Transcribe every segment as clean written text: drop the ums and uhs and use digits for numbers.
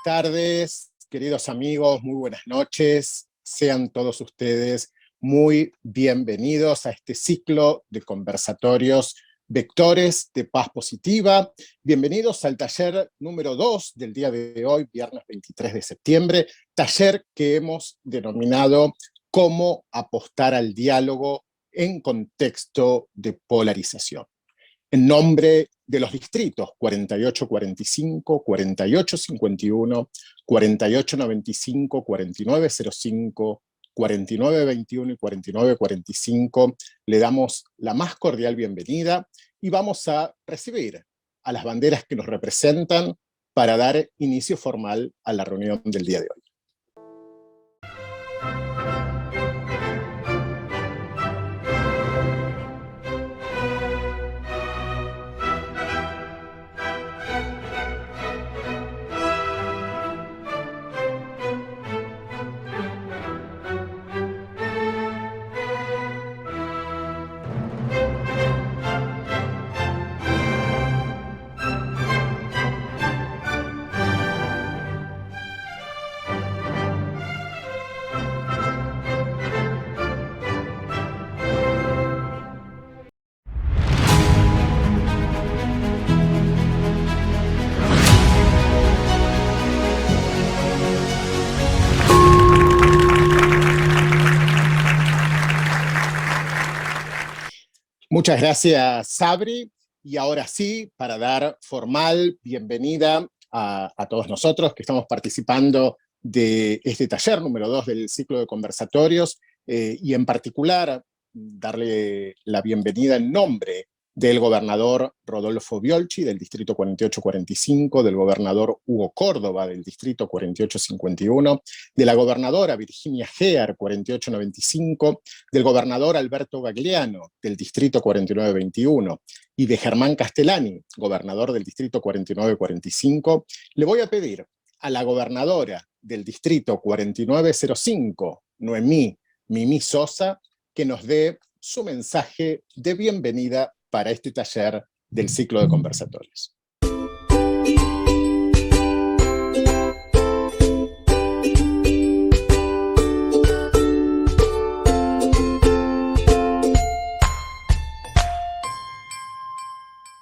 tardes, queridos amigos, muy buenas noches. Sean todos ustedes muy bienvenidos a este ciclo de conversatorios Vectores de Paz Positiva. Bienvenidos al taller número 2 del día de hoy, viernes 23 de septiembre, taller que hemos denominado Cómo apostar al diálogo en contexto de polarización. En nombre de los distritos 4845, 4851, 4895, 4905, 4921 y 4945, le damos la más cordial bienvenida y vamos a recibir a las banderas que nos representan para dar inicio formal a la reunión del día de hoy. Muchas gracias, Sabri. Y ahora sí, para dar formal bienvenida a todos nosotros que estamos participando de este taller número 2 del ciclo de conversatorios, y en particular darle la bienvenida en nombre del gobernador Rodolfo Biolchi, del distrito 4845, del gobernador Hugo Córdoba, del distrito 4851, de la gobernadora Virginia Gear, 4895, del gobernador Alberto Gagliano, del distrito 4921, y de Germán Castellani, gobernador del distrito 4945, le voy a pedir a la gobernadora del distrito 4905, Noemí Mimi Sosa, que nos dé su mensaje de bienvenida para este taller del ciclo de conversatorios.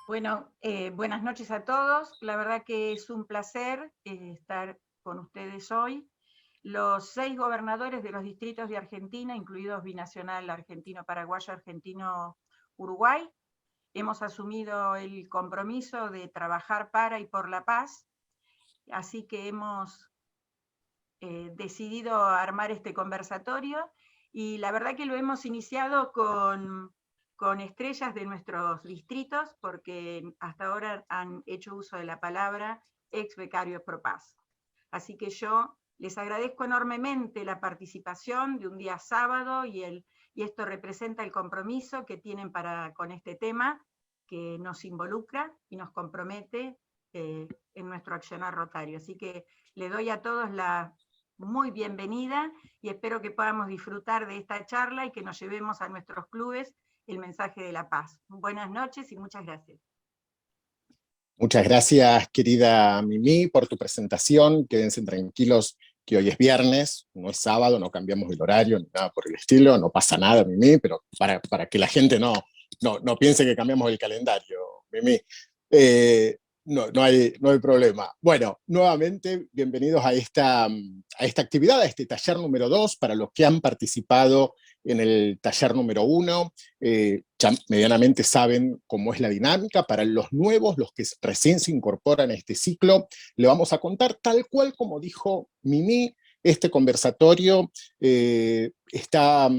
Bueno, buenas noches a todos. La verdad que es un placer estar con ustedes hoy. Los 6 gobernadores de los distritos de Argentina, incluidos binacional argentino-paraguayo, argentino-uruguay, hemos asumido el compromiso de trabajar para y por la paz, así que hemos decidido armar este conversatorio y la verdad que lo hemos iniciado con estrellas de nuestros distritos, porque hasta ahora han hecho uso de la palabra ex becarios pro paz. Así que yo les agradezco enormemente la participación de un día sábado y esto representa el compromiso que tienen con este tema que nos involucra y nos compromete en nuestro accionar rotario. Así que le doy a todos la muy bienvenida y espero que podamos disfrutar de esta charla y que nos llevemos a nuestros clubes el mensaje de la paz. Buenas noches y muchas gracias. Muchas gracias, querida Mimi, por tu presentación. Quédense tranquilos que hoy es viernes, no es sábado, no cambiamos el horario ni nada por el estilo, no pasa nada, Mimi, pero para que la gente no piense que cambiamos el calendario, Mimi. No hay problema. Bueno, nuevamente, bienvenidos a esta actividad, a este taller número 2, para los que han participado en el taller número 1, ya medianamente saben cómo es la dinámica. Para los nuevos, los que recién se incorporan a este ciclo, le vamos a contar tal cual como dijo Mimi. Este conversatorio está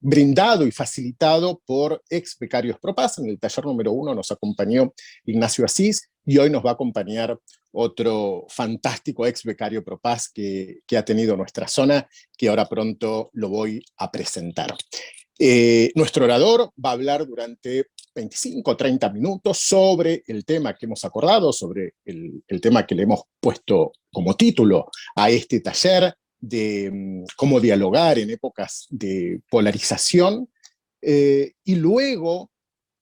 brindado y facilitado por ex becarios pro paz. En el taller número 1 nos acompañó Ignacio Asís y hoy nos va a acompañar otro fantástico ex becario pro paz que ha tenido nuestra zona, que ahora pronto lo voy a presentar. Nuestro orador va a hablar durante 25 o 30 minutos sobre el tema que hemos acordado, sobre el tema que le hemos puesto como título a este taller, de cómo dialogar en épocas de polarización, y luego,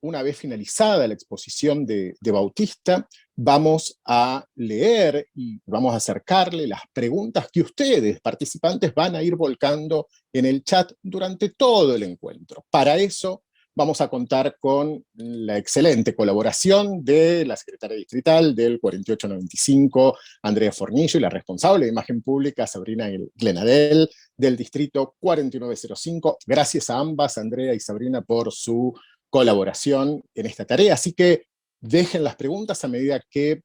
una vez finalizada la exposición de Bautista, vamos a leer y vamos a acercarle las preguntas que ustedes, participantes, van a ir volcando en el chat durante todo el encuentro. Para eso vamos a contar con la excelente colaboración de la secretaria distrital del 4895, Andrea Fornillo, y la responsable de imagen pública, Sabrina Glenadel, del distrito 4905. Gracias a ambas, Andrea y Sabrina, por su colaboración en esta tarea. Así que dejen las preguntas a medida que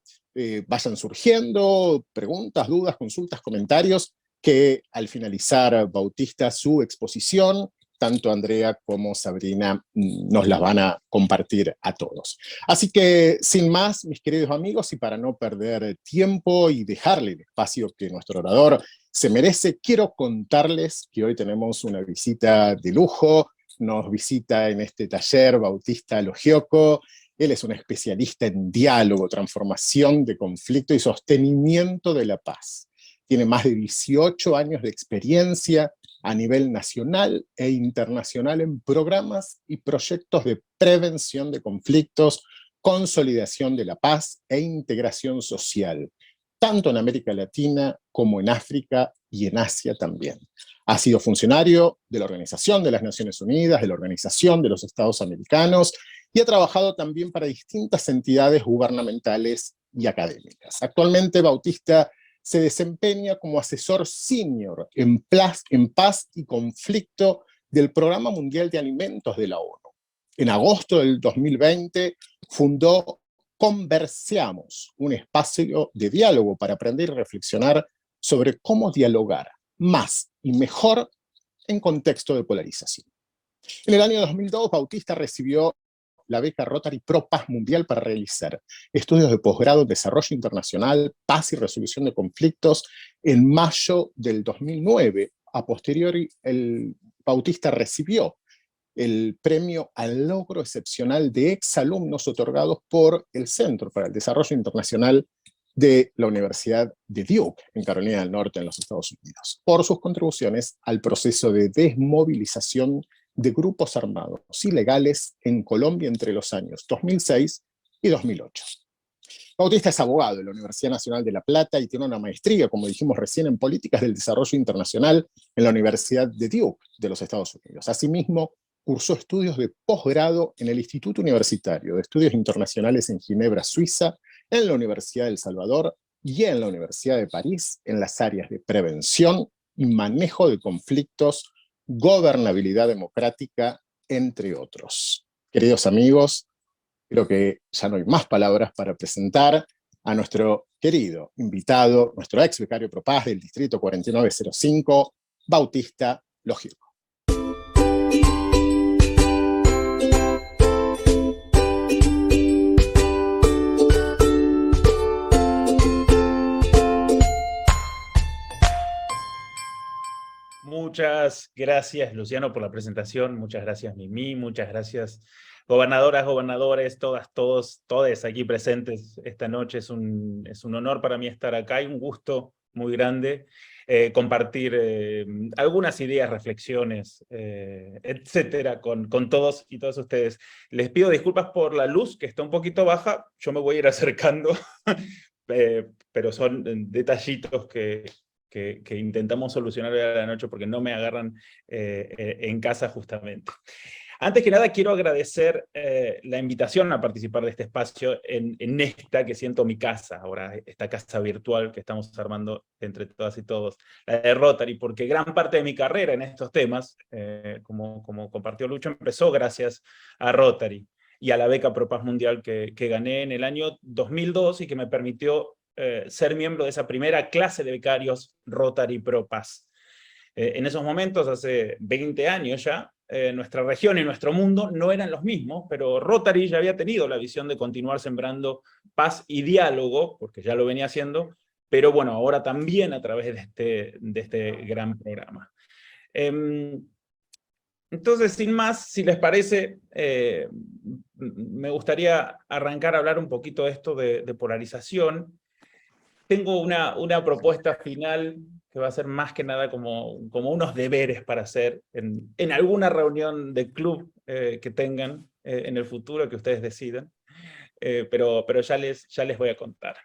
vayan surgiendo, preguntas, dudas, consultas, comentarios, que al finalizar Bautista su exposición, tanto Andrea como Sabrina nos las van a compartir a todos. Así que, sin más, mis queridos amigos, y para no perder tiempo y dejarle el espacio que nuestro orador se merece, quiero contarles que hoy tenemos una visita de lujo. Nos visita en este taller Bautista Logioco. Él es un especialista en diálogo, transformación de conflicto y sostenimiento de la paz. Tiene más de 18 años de experiencia a nivel nacional e internacional en programas y proyectos de prevención de conflictos, consolidación de la paz e integración social, tanto en América Latina como en África y en Asia también. Ha sido funcionario de la Organización de las Naciones Unidas, de la Organización de los Estados Americanos, y ha trabajado también para distintas entidades gubernamentales y académicas. Actualmente Bautista se desempeña como asesor senior en paz y conflicto del Programa Mundial de Alimentos de la ONU. En agosto del 2020 fundó Converseamos, un espacio de diálogo para aprender y reflexionar sobre cómo dialogar más y mejor en contexto de polarización. En el año 2002, Bautista recibió la beca Rotary Pro Paz Mundial para realizar estudios de posgrado en Desarrollo Internacional, Paz y Resolución de Conflictos. En mayo del 2009, a posteriori, Bautista recibió el premio al logro excepcional de exalumnos otorgados por el Centro para el Desarrollo Internacional de la Universidad de Duke, en Carolina del Norte, en los Estados Unidos, por sus contribuciones al proceso de desmovilización de grupos armados ilegales en Colombia entre los años 2006 y 2008. Bautista es abogado de la Universidad Nacional de La Plata y tiene una maestría, como dijimos recién, en Políticas del Desarrollo Internacional en la Universidad de Duke de los Estados Unidos. Asimismo, cursó estudios de posgrado en el Instituto Universitario de Estudios Internacionales en Ginebra, Suiza, en la Universidad de El Salvador y en la Universidad de París, en las áreas de prevención y manejo de conflictos, gobernabilidad democrática, entre otros. Queridos amigos, creo que ya no hay más palabras para presentar a nuestro querido invitado, nuestro ex becario Pro Paz del Distrito 4905, Bautista Logioco. Muchas gracias, Luciano, por la presentación. Muchas gracias, Mimi. Muchas gracias, gobernadoras, gobernadores, todas, todos, todes aquí presentes esta noche. Es un honor para mí estar acá y un gusto muy grande compartir algunas ideas, reflexiones, etcétera, con todos y todas ustedes. Les pido disculpas por la luz, que está un poquito baja. Yo me voy a ir acercando, pero son detallitos que intentamos solucionar hoy a la noche porque no me agarran en casa justamente. Antes que nada quiero agradecer la invitación a participar de este espacio en esta que siento mi casa, ahora esta casa virtual que estamos armando entre todas y todos, la de Rotary, porque gran parte de mi carrera en estos temas, como compartió Lucho, empezó gracias a Rotary y a la beca Pro Paz Mundial que gané en el año 2002 y que me permitió ser miembro de esa primera clase de becarios Rotary Pro Paz. En esos momentos, hace 20 años ya, nuestra región y nuestro mundo no eran los mismos, pero Rotary ya había tenido la visión de continuar sembrando paz y diálogo, porque ya lo venía haciendo, pero bueno, ahora también a través de este gran programa. Entonces, sin más, si les parece, me gustaría arrancar a hablar un poquito de esto de polarización. Tengo una propuesta final que va a ser más que nada como unos deberes para hacer en alguna reunión de club que tengan en el futuro, que ustedes decidan. pero ya les voy a contar.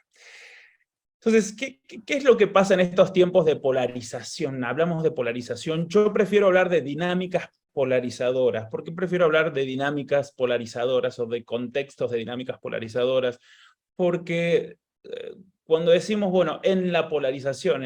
Entonces, ¿qué es lo que pasa en estos tiempos de polarización? Hablamos de polarización. Yo prefiero hablar de dinámicas polarizadoras. ¿Por qué prefiero hablar de dinámicas polarizadoras o de contextos de dinámicas polarizadoras? Porque cuando decimos, bueno, en la polarización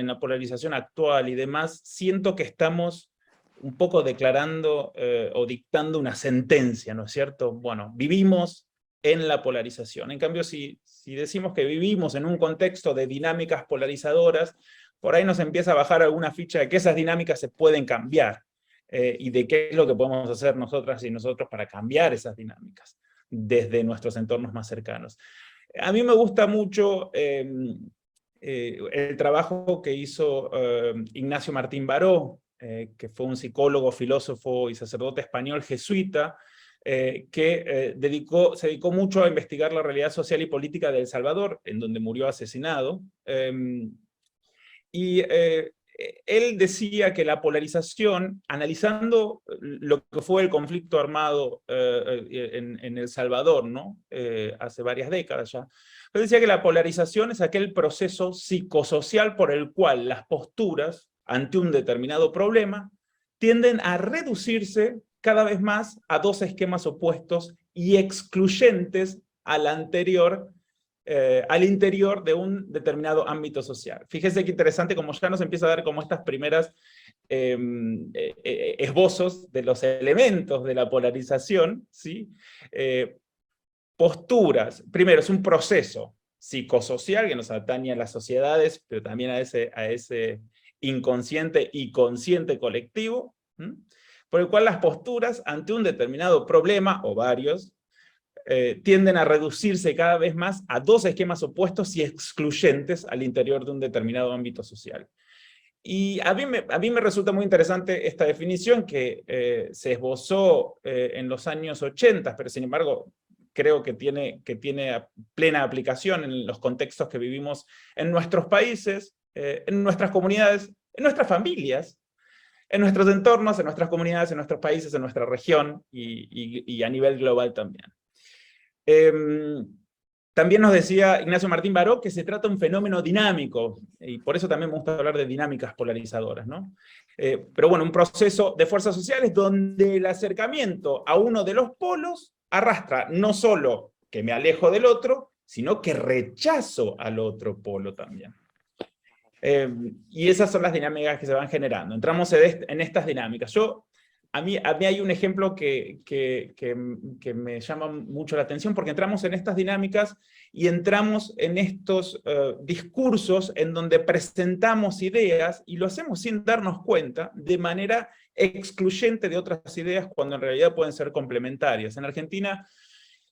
actual y demás, siento que estamos un poco declarando o dictando una sentencia, ¿no es cierto? Bueno, vivimos en la polarización. En cambio, si decimos que vivimos en un contexto de dinámicas polarizadoras, por ahí nos empieza a bajar alguna ficha de que esas dinámicas se pueden cambiar, y de qué es lo que podemos hacer nosotras y nosotros para cambiar esas dinámicas desde nuestros entornos más cercanos. A mí me gusta mucho el trabajo que hizo Ignacio Martín Baró, que fue un psicólogo, filósofo y sacerdote español jesuita, que se dedicó mucho a investigar la realidad social y política de El Salvador, en donde murió asesinado. Él decía que la polarización, analizando lo que fue el conflicto armado en El Salvador, ¿no? Hace varias décadas ya, él decía que la polarización es aquel proceso psicosocial por el cual las posturas ante un determinado problema tienden a reducirse cada vez más a dos esquemas opuestos y excluyentes al anterior, al interior de un determinado ámbito social. Fíjese qué interesante, como ya nos empieza a dar como estas primeras esbozos de los elementos de la polarización, ¿sí? Posturas, primero es un proceso psicosocial que nos atañe a las sociedades, pero también a ese inconsciente y consciente colectivo, por el cual las posturas ante un determinado problema, o varios, tienden a reducirse cada vez más a dos esquemas opuestos y excluyentes al interior de un determinado ámbito social. Y a mí me resulta muy interesante esta definición que se esbozó en los años 80, pero sin embargo creo que tiene plena aplicación en los contextos que vivimos en nuestros países, en nuestras comunidades, en nuestras familias, en nuestros entornos, en nuestras comunidades, en nuestros países, en nuestra región y a nivel global también. También nos decía Ignacio Martín Baró que se trata de un fenómeno dinámico, y por eso también me gusta hablar de dinámicas polarizadoras, ¿no? Pero bueno, un proceso de fuerzas sociales donde el acercamiento a uno de los polos arrastra no solo que me alejo del otro, sino que rechazo al otro polo también. Y esas son las dinámicas que se van generando. Entramos en estas dinámicas. A mí hay un ejemplo que me llama mucho la atención, porque entramos en estas dinámicas y entramos en estos discursos en donde presentamos ideas y lo hacemos sin darnos cuenta, de manera excluyente de otras ideas, cuando en realidad pueden ser complementarias. En Argentina,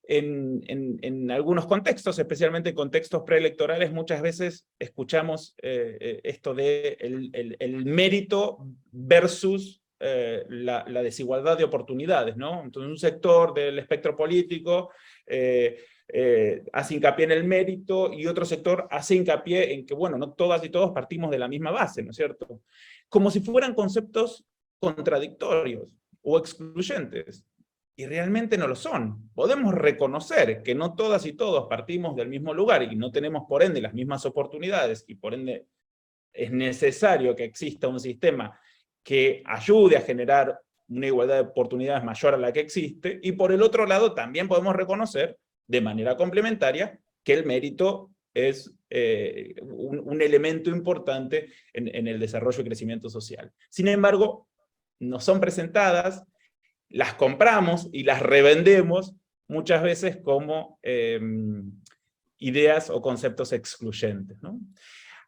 en algunos contextos, especialmente en contextos preelectorales, muchas veces escuchamos esto de el mérito versus la desigualdad de oportunidades, ¿no? Entonces un sector del espectro político hace hincapié en el mérito y otro sector hace hincapié en que, bueno, no todas y todos partimos de la misma base, ¿no es cierto? Como si fueran conceptos contradictorios o excluyentes. Y realmente no lo son. Podemos reconocer que no todas y todos partimos del mismo lugar y no tenemos por ende las mismas oportunidades, y por ende es necesario que exista un sistema que ayude a generar una igualdad de oportunidades mayor a la que existe, y por el otro lado también podemos reconocer de manera complementaria que el mérito es un elemento importante en el desarrollo y crecimiento social. Sin embargo, no son presentadas, las compramos y las revendemos muchas veces como ideas o conceptos excluyentes, ¿no?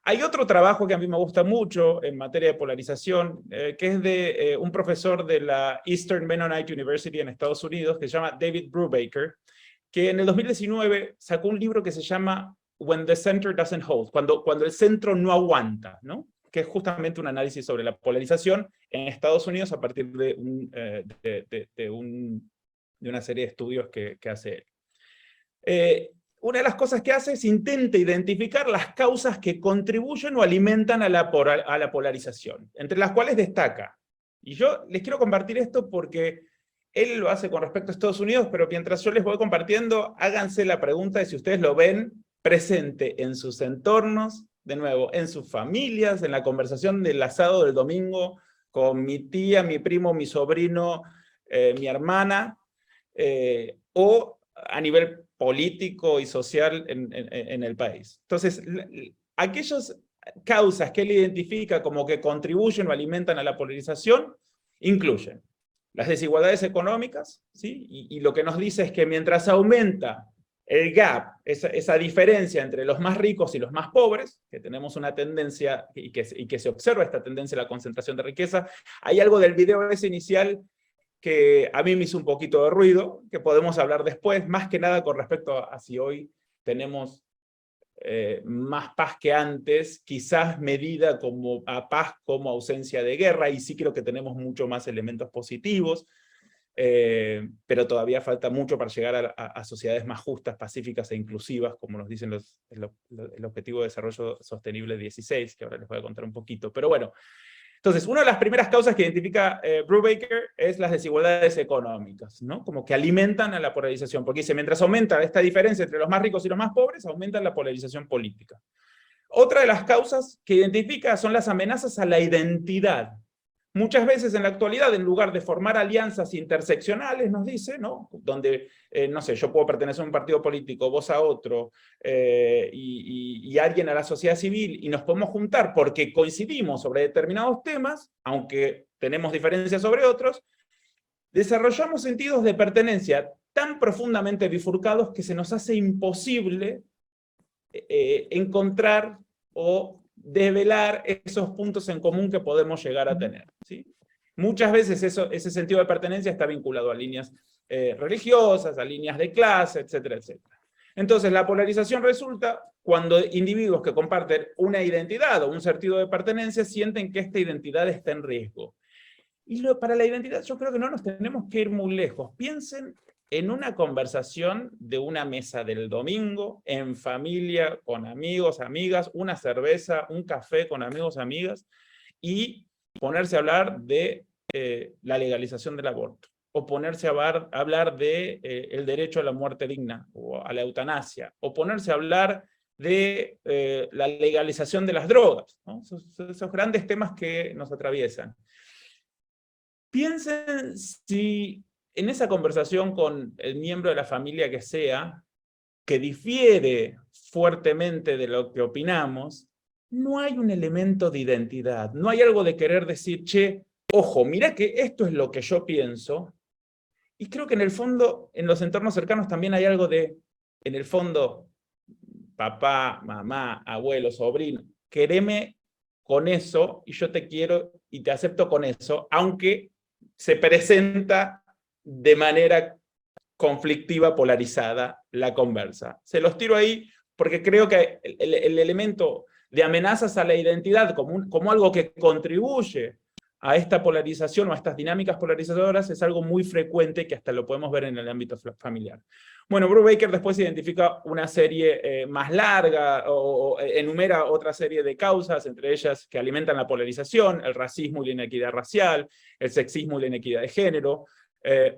Hay otro trabajo que a mí me gusta mucho en materia de polarización, que es de un profesor de la Eastern Mennonite University en Estados Unidos, que se llama David Brubaker, que en el 2019 sacó un libro que se llama When the Center Doesn't Hold, cuando el centro no aguanta, ¿no? Que es justamente un análisis sobre la polarización en Estados Unidos a partir de una serie de estudios que hace él. Una de las cosas que hace es intenta identificar las causas que contribuyen o alimentan a la polarización, entre las cuales destaca. Y yo les quiero compartir esto porque él lo hace con respecto a Estados Unidos, pero mientras yo les voy compartiendo, háganse la pregunta de si ustedes lo ven presente en sus entornos, de nuevo, en sus familias, en la conversación del asado del domingo, con mi tía, mi primo, mi sobrino, mi hermana, o a nivel político y social en el país. Entonces, aquellas causas que él identifica como que contribuyen o alimentan a la polarización, incluyen las desigualdades económicas, ¿sí? Y lo que nos dice es que mientras aumenta el gap, esa diferencia entre los más ricos y los más pobres, que tenemos una tendencia, y que se observa esta tendencia a la concentración de riqueza, hay algo del video ese inicial que a mí me hizo un poquito de ruido, que podemos hablar después, más que nada con respecto a si hoy tenemos más paz que antes, quizás medida como a paz como ausencia de guerra, y sí creo que tenemos mucho más elementos positivos, pero todavía falta mucho para llegar a sociedades más justas, pacíficas e inclusivas, como nos dicen el Objetivo de Desarrollo Sostenible 16, que ahora les voy a contar un poquito. Pero bueno, entonces, una de las primeras causas que identifica Brubaker es las desigualdades económicas, ¿no? Como que alimentan a la polarización, porque dice, mientras aumenta esta diferencia entre los más ricos y los más pobres, aumenta la polarización política. Otra de las causas que identifica son las amenazas a la identidad. Muchas veces en la actualidad, en lugar de formar alianzas interseccionales, nos dice, ¿no? Donde, no sé, yo puedo pertenecer a un partido político, vos a otro, y alguien a la sociedad civil, y nos podemos juntar porque coincidimos sobre determinados temas, aunque tenemos diferencias sobre otros, desarrollamos sentidos de pertenencia tan profundamente bifurcados que se nos hace imposible encontrar o develar esos puntos en común que podemos llegar a tener, ¿sí? Muchas veces ese sentido de pertenencia está vinculado a líneas religiosas, a líneas de clase, etcétera, etcétera. Entonces, la polarización resulta cuando individuos que comparten una identidad o un sentido de pertenencia sienten que esta identidad está en riesgo. Y para la identidad yo creo que no nos tenemos que ir muy lejos. Piensen en una conversación de una mesa del domingo, en familia, con amigos, amigas, una cerveza, un café con amigos, amigas, y ponerse a hablar de la legalización del aborto, o ponerse a hablar de el derecho a la muerte digna, o a la eutanasia, o ponerse a hablar de la legalización de las drogas, ¿no? Esos grandes temas que nos atraviesan. Piensen si en esa conversación con el miembro de la familia que sea, que difiere fuertemente de lo que opinamos, no hay un elemento de identidad, no hay algo de querer decir, che, ojo, mirá que esto es lo que yo pienso, y creo que en el fondo, en los entornos cercanos también hay algo de, en el fondo, papá, mamá, abuelo, sobrino, quereme con eso, y yo te quiero y te acepto con eso, aunque se presenta de manera conflictiva, polarizada, la conversa. Se los tiro ahí porque creo que el elemento de amenazas a la identidad como algo que contribuye a esta polarización o a estas dinámicas polarizadoras es algo muy frecuente que hasta lo podemos ver en el ámbito familiar. Bueno, Brubaker después identifica una serie más larga o enumera otra serie de causas, entre ellas que alimentan la polarización, el racismo y la inequidad racial, el sexismo y la inequidad de género,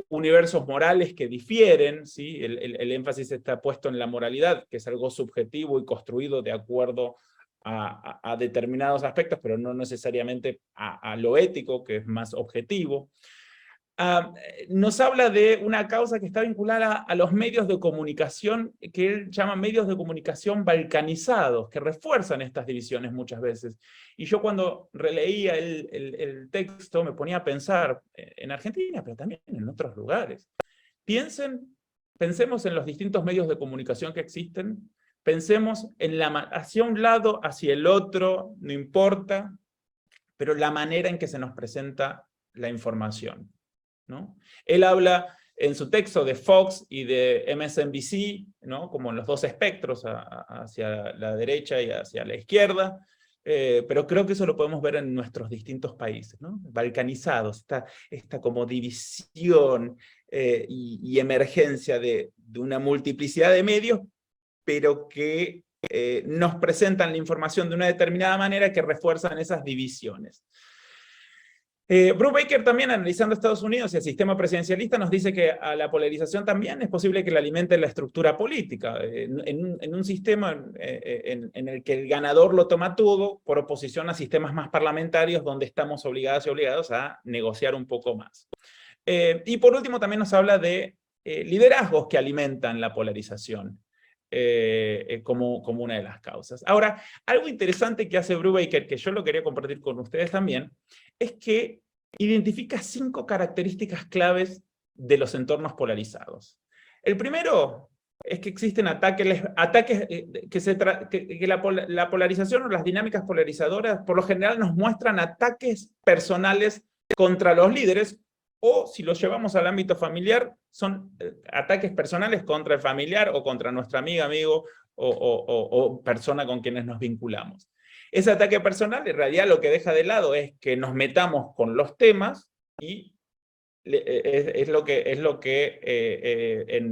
universos morales que difieren, ¿sí? El énfasis está puesto en la moralidad, que es algo subjetivo y construido de acuerdo a determinados aspectos, pero no necesariamente a lo ético, que es más objetivo. Nos habla de una causa que está vinculada a los medios de comunicación, que él llama medios de comunicación balcanizados, que refuerzan estas divisiones muchas veces. Y yo cuando releía el texto me ponía a pensar en Argentina, pero también en otros lugares. Pensemos en los distintos medios de comunicación que existen, pensemos en hacia un lado, hacia el otro, no importa, pero la manera en que se nos presenta la información, ¿no? Él habla en su texto de Fox y de MSNBC, ¿no? Como en los dos espectros, hacia la derecha y hacia la izquierda, pero creo que eso lo podemos ver en nuestros distintos países, ¿no? Balcanizados, esta como división y emergencia de una multiplicidad de medios, pero que nos presentan la información de una determinada manera que refuerzan esas divisiones. Brubaker también, analizando Estados Unidos y el sistema presidencialista, nos dice que a la polarización también es posible que la alimente la estructura política. En un sistema en el que el ganador lo toma todo, por oposición a sistemas más parlamentarios, donde estamos obligados y obligados a negociar un poco más. Y por último también nos habla de liderazgos que alimentan la polarización. Como una de las causas. Ahora, algo interesante que hace Brubaker, que yo lo quería compartir con ustedes también, es que identifica 5 características claves de los entornos polarizados. El primero es que existen ataques que la polarización o las dinámicas polarizadoras por lo general nos muestran ataques personales contra los líderes, o si los llevamos al ámbito familiar, son ataques personales contra el familiar o contra nuestra amiga, amigo o persona con quienes nos vinculamos. Ese ataque personal en realidad lo que deja de lado es que nos metamos con los temas y es lo que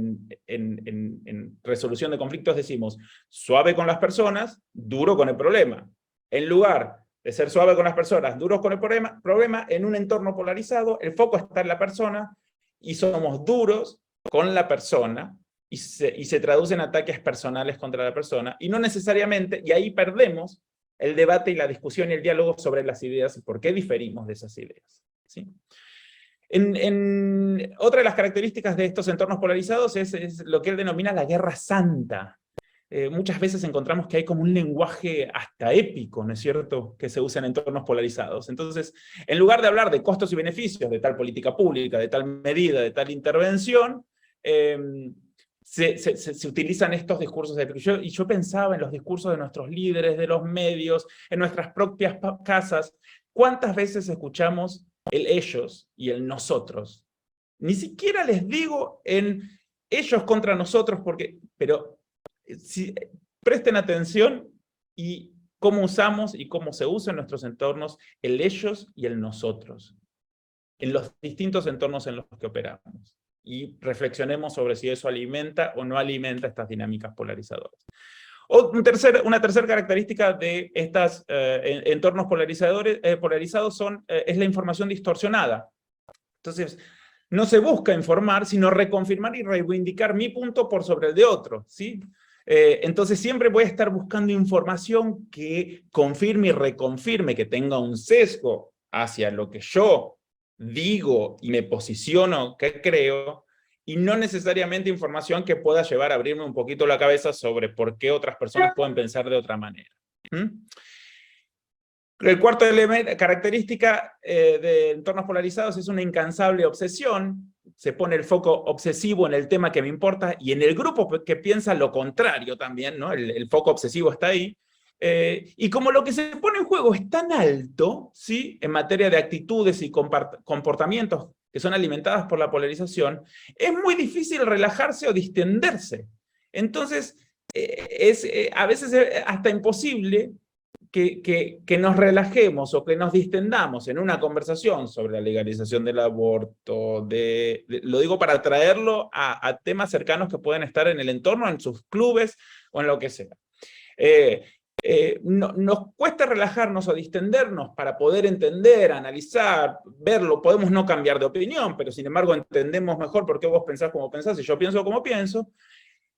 en resolución de conflictos decimos: suave con las personas, duro con el problema. En lugar de ser suave con las personas, duros con el problema, en un entorno polarizado, el foco está en la persona y somos duros con la persona y se traducen ataques personales contra la persona, y no necesariamente, y ahí perdemos el debate y la discusión y el diálogo sobre las ideas y por qué diferimos de esas ideas, ¿sí? Otra de las características de estos entornos polarizados es lo que él denomina la guerra santa. Muchas veces encontramos que hay como un lenguaje hasta épico, ¿no es cierto?, que se usa en entornos polarizados. Entonces, en lugar de hablar de costos y beneficios de tal política pública, de tal medida, de tal intervención, se utilizan estos discursos y yo pensaba en los discursos de nuestros líderes, de los medios, en nuestras propias casas. ¿Cuántas veces escuchamos el ellos y el nosotros? Ni siquiera les digo en ellos contra nosotros, pero si presten atención y cómo usamos y cómo se usa en nuestros entornos el ellos y el nosotros, en los distintos entornos en los que operamos. Y reflexionemos sobre si eso alimenta o no alimenta estas dinámicas polarizadoras. Una tercera característica de estos entornos polarizados es la información distorsionada. Entonces, no se busca informar, sino reconfirmar y reivindicar mi punto por sobre el de otro, ¿sí? Entonces siempre voy a estar buscando información que confirme y reconfirme, que tenga un sesgo hacia lo que yo digo y me posiciono, que creo, y no necesariamente información que pueda llevar a abrirme un poquito la cabeza sobre por qué otras personas pueden pensar de otra manera. El cuarto característica de entornos polarizados es una incansable obsesión. Se pone el foco obsesivo en el tema que me importa y en el grupo que piensa lo contrario también, ¿no? El foco obsesivo está ahí. Y como lo que se pone en juego es tan alto, ¿sí?, en materia de actitudes y comportamientos que son alimentadas por la polarización, es muy difícil relajarse o distenderse. Entonces, a veces es hasta imposible que nos relajemos o que nos distendamos en una conversación sobre la legalización del aborto, lo digo para traerlo a temas cercanos que pueden estar en el entorno, en sus clubes o en lo que sea. Nos cuesta relajarnos o distendernos para poder entender, analizar, verlo. Podemos no cambiar de opinión, pero sin embargo entendemos mejor por qué vos pensás como pensás y yo pienso como pienso.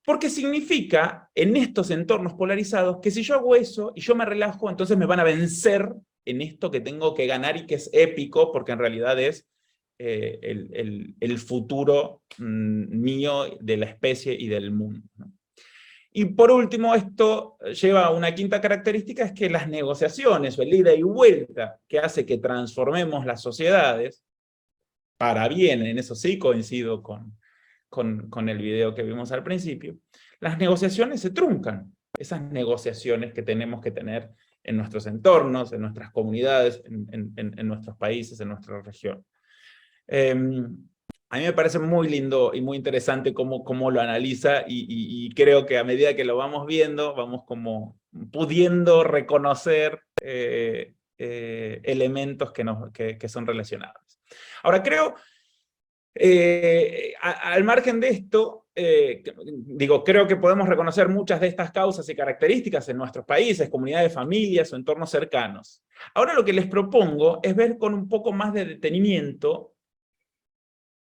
Porque significa, en estos entornos polarizados, que si yo hago eso y yo me relajo, entonces me van a vencer en esto que tengo que ganar y que es épico, porque en realidad es el futuro mío, de la especie y del mundo, ¿no? Y por último, esto lleva a una quinta característica, es que las negociaciones o el ida y vuelta que hace que transformemos las sociedades, para bien, en eso sí coincido con el video que vimos al principio, las negociaciones se truncan. Esas negociaciones que tenemos que tener en nuestros entornos, en nuestras comunidades, en nuestros países, en nuestra región. A mí me parece muy lindo y muy interesante cómo lo analiza, y creo que a medida que lo vamos viendo, vamos como pudiendo reconocer elementos que son relacionados. Ahora, creo, al margen de esto, creo que podemos reconocer muchas de estas causas y características en nuestros países, comunidades, familias o entornos cercanos. Ahora lo que les propongo es ver con un poco más de detenimiento,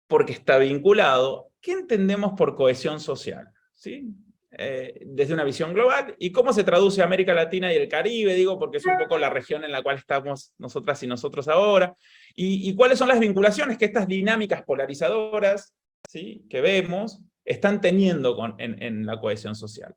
porque está vinculado, ¿qué entendemos por cohesión social? ¿Sí? Desde una visión global, y cómo se traduce a América Latina y el Caribe, digo, porque es un poco la región en la cual estamos nosotras y nosotros ahora, y cuáles son las vinculaciones que estas dinámicas polarizadoras, ¿sí?, que vemos, están teniendo en la cohesión social.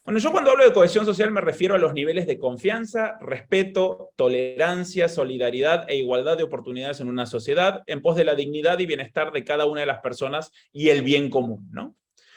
Bueno, yo cuando hablo de cohesión social me refiero a los niveles de confianza, respeto, tolerancia, solidaridad e igualdad de oportunidades en una sociedad, en pos de la dignidad y bienestar de cada una de las personas y el bien común, ¿no?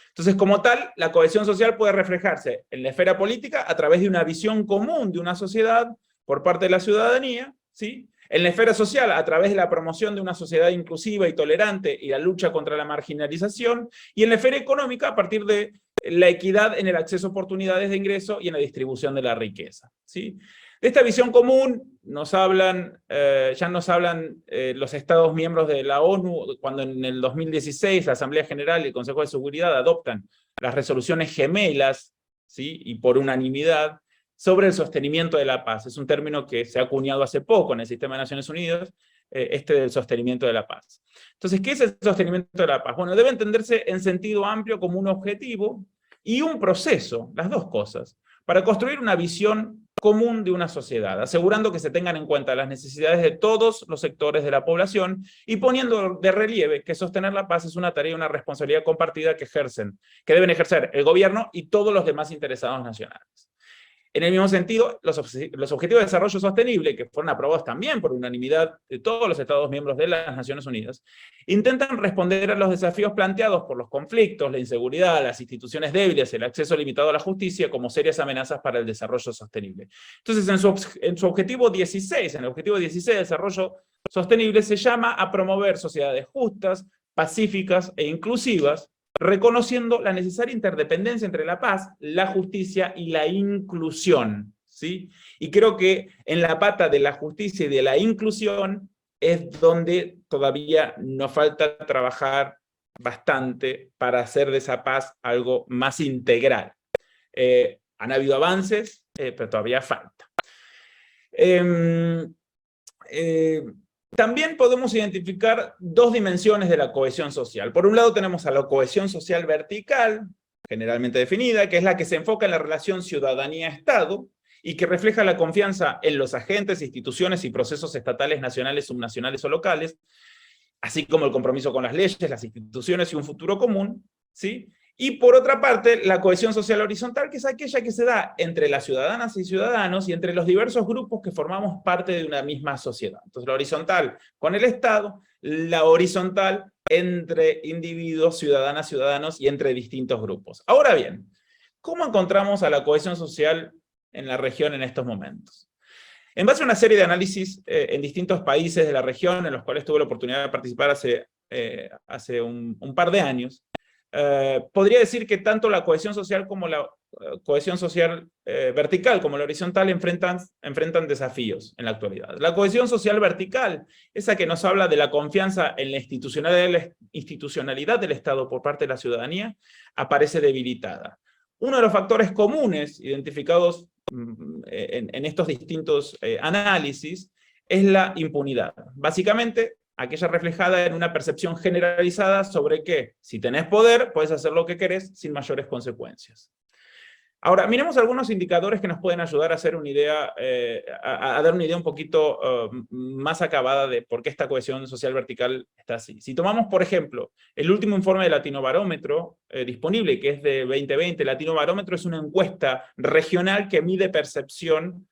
Entonces, como tal, la cohesión social puede reflejarse en la esfera política a través de una visión común de una sociedad por parte de la ciudadanía, ¿sí? En la esfera social, a través de la promoción de una sociedad inclusiva y tolerante y la lucha contra la marginalización, y en la esfera económica, a partir de la equidad en el acceso a oportunidades de ingreso y en la distribución de la riqueza, ¿sí? De esta visión común ya nos hablan los Estados miembros de la ONU, cuando en el 2016 la Asamblea General y el Consejo de Seguridad adoptan las resoluciones gemelas, ¿sí?, y por unanimidad, sobre el sostenimiento de la paz. Es un término que se ha acuñado hace poco en el sistema de Naciones Unidas, del sostenimiento de la paz. Entonces, ¿qué es el sostenimiento de la paz? Bueno, debe entenderse en sentido amplio como un objetivo y un proceso, las dos cosas, para construir una visión común de una sociedad, asegurando que se tengan en cuenta las necesidades de todos los sectores de la población y poniendo de relieve que sostener la paz es una tarea y una responsabilidad compartida que deben ejercer el gobierno y todos los demás interesados nacionales. En el mismo sentido, los Objetivos de Desarrollo Sostenible, que fueron aprobados también por unanimidad de todos los Estados miembros de las Naciones Unidas, intentan responder a los desafíos planteados por los conflictos, la inseguridad, las instituciones débiles, el acceso limitado a la justicia como serias amenazas para el desarrollo sostenible. Entonces, en su objetivo 16, en el objetivo 16 de Desarrollo Sostenible, se llama a promover sociedades justas, pacíficas e inclusivas, reconociendo la necesaria interdependencia entre la paz, la justicia y la inclusión, ¿sí? Y creo que en la pata de la justicia y de la inclusión es donde todavía nos falta trabajar bastante para hacer de esa paz algo más integral. Han habido avances, pero todavía falta. También podemos identificar dos dimensiones de la cohesión social. Por un lado tenemos a la cohesión social vertical, generalmente definida, que es la que se enfoca en la relación ciudadanía-Estado y que refleja la confianza en los agentes, instituciones y procesos estatales, nacionales, subnacionales o locales, así como el compromiso con las leyes, las instituciones y un futuro común, ¿sí? Y por otra parte, la cohesión social horizontal, que es aquella que se da entre las ciudadanas y ciudadanos y entre los diversos grupos que formamos parte de una misma sociedad. Entonces, la horizontal con el Estado, la horizontal entre individuos, ciudadanas, ciudadanos y entre distintos grupos. Ahora bien, ¿cómo encontramos a la cohesión social en la región en estos momentos? En base a una serie de análisis en distintos países de la región, en los cuales tuve la oportunidad de participar hace un par de años, podría decir que tanto la cohesión social como la cohesión social vertical como la horizontal enfrentan desafíos en la actualidad. La cohesión social vertical, esa que nos habla de la confianza en la institucionalidad del Estado por parte de la ciudadanía, aparece debilitada. Uno de los factores comunes identificados en estos distintos análisis es la impunidad. Básicamente, aquella reflejada en una percepción generalizada sobre que si tenés poder, puedes hacer lo que querés sin mayores consecuencias. Ahora, miremos algunos indicadores que nos pueden ayudar a hacer una idea, a dar una idea un poquito más acabada de por qué esta cohesión social vertical está así. Si tomamos, por ejemplo, el último informe de Latinobarómetro disponible, que es de 2020, Latinobarómetro es una encuesta regional que mide percepción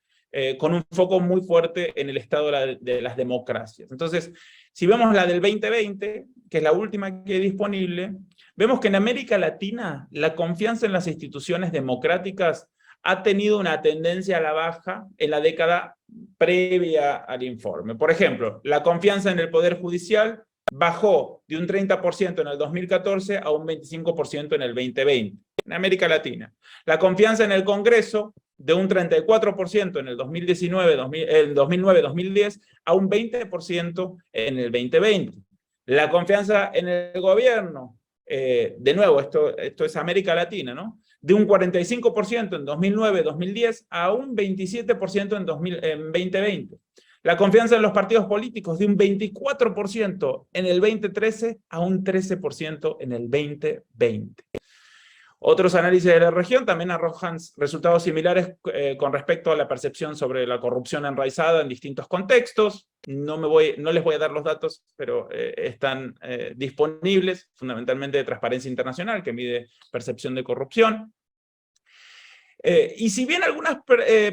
con un foco muy fuerte en el estado de las democracias. Entonces, si vemos la del 2020, que es la última que es disponible, vemos que en América Latina la confianza en las instituciones democráticas ha tenido una tendencia a la baja en la década previa al informe. Por ejemplo, la confianza en el Poder Judicial bajó de un 30% en el 2014 a un 25% en el 2020, en América Latina. La confianza en el Congreso de un 34% en el 2009-2010 a un 20% en el 2020. La confianza en el gobierno de nuevo, esto es América Latina, ¿no? De un 45% en 2009-2010 a un 27% en 2020. La confianza en los partidos políticos de un 24% en el 2013 a un 13% en el 2020. Otros análisis de la región también arrojan resultados similares con respecto a la percepción sobre la corrupción enraizada en distintos contextos. No les voy a dar los datos, pero están disponibles, fundamentalmente de Transparencia Internacional, que mide percepción de corrupción. Y si bien algunas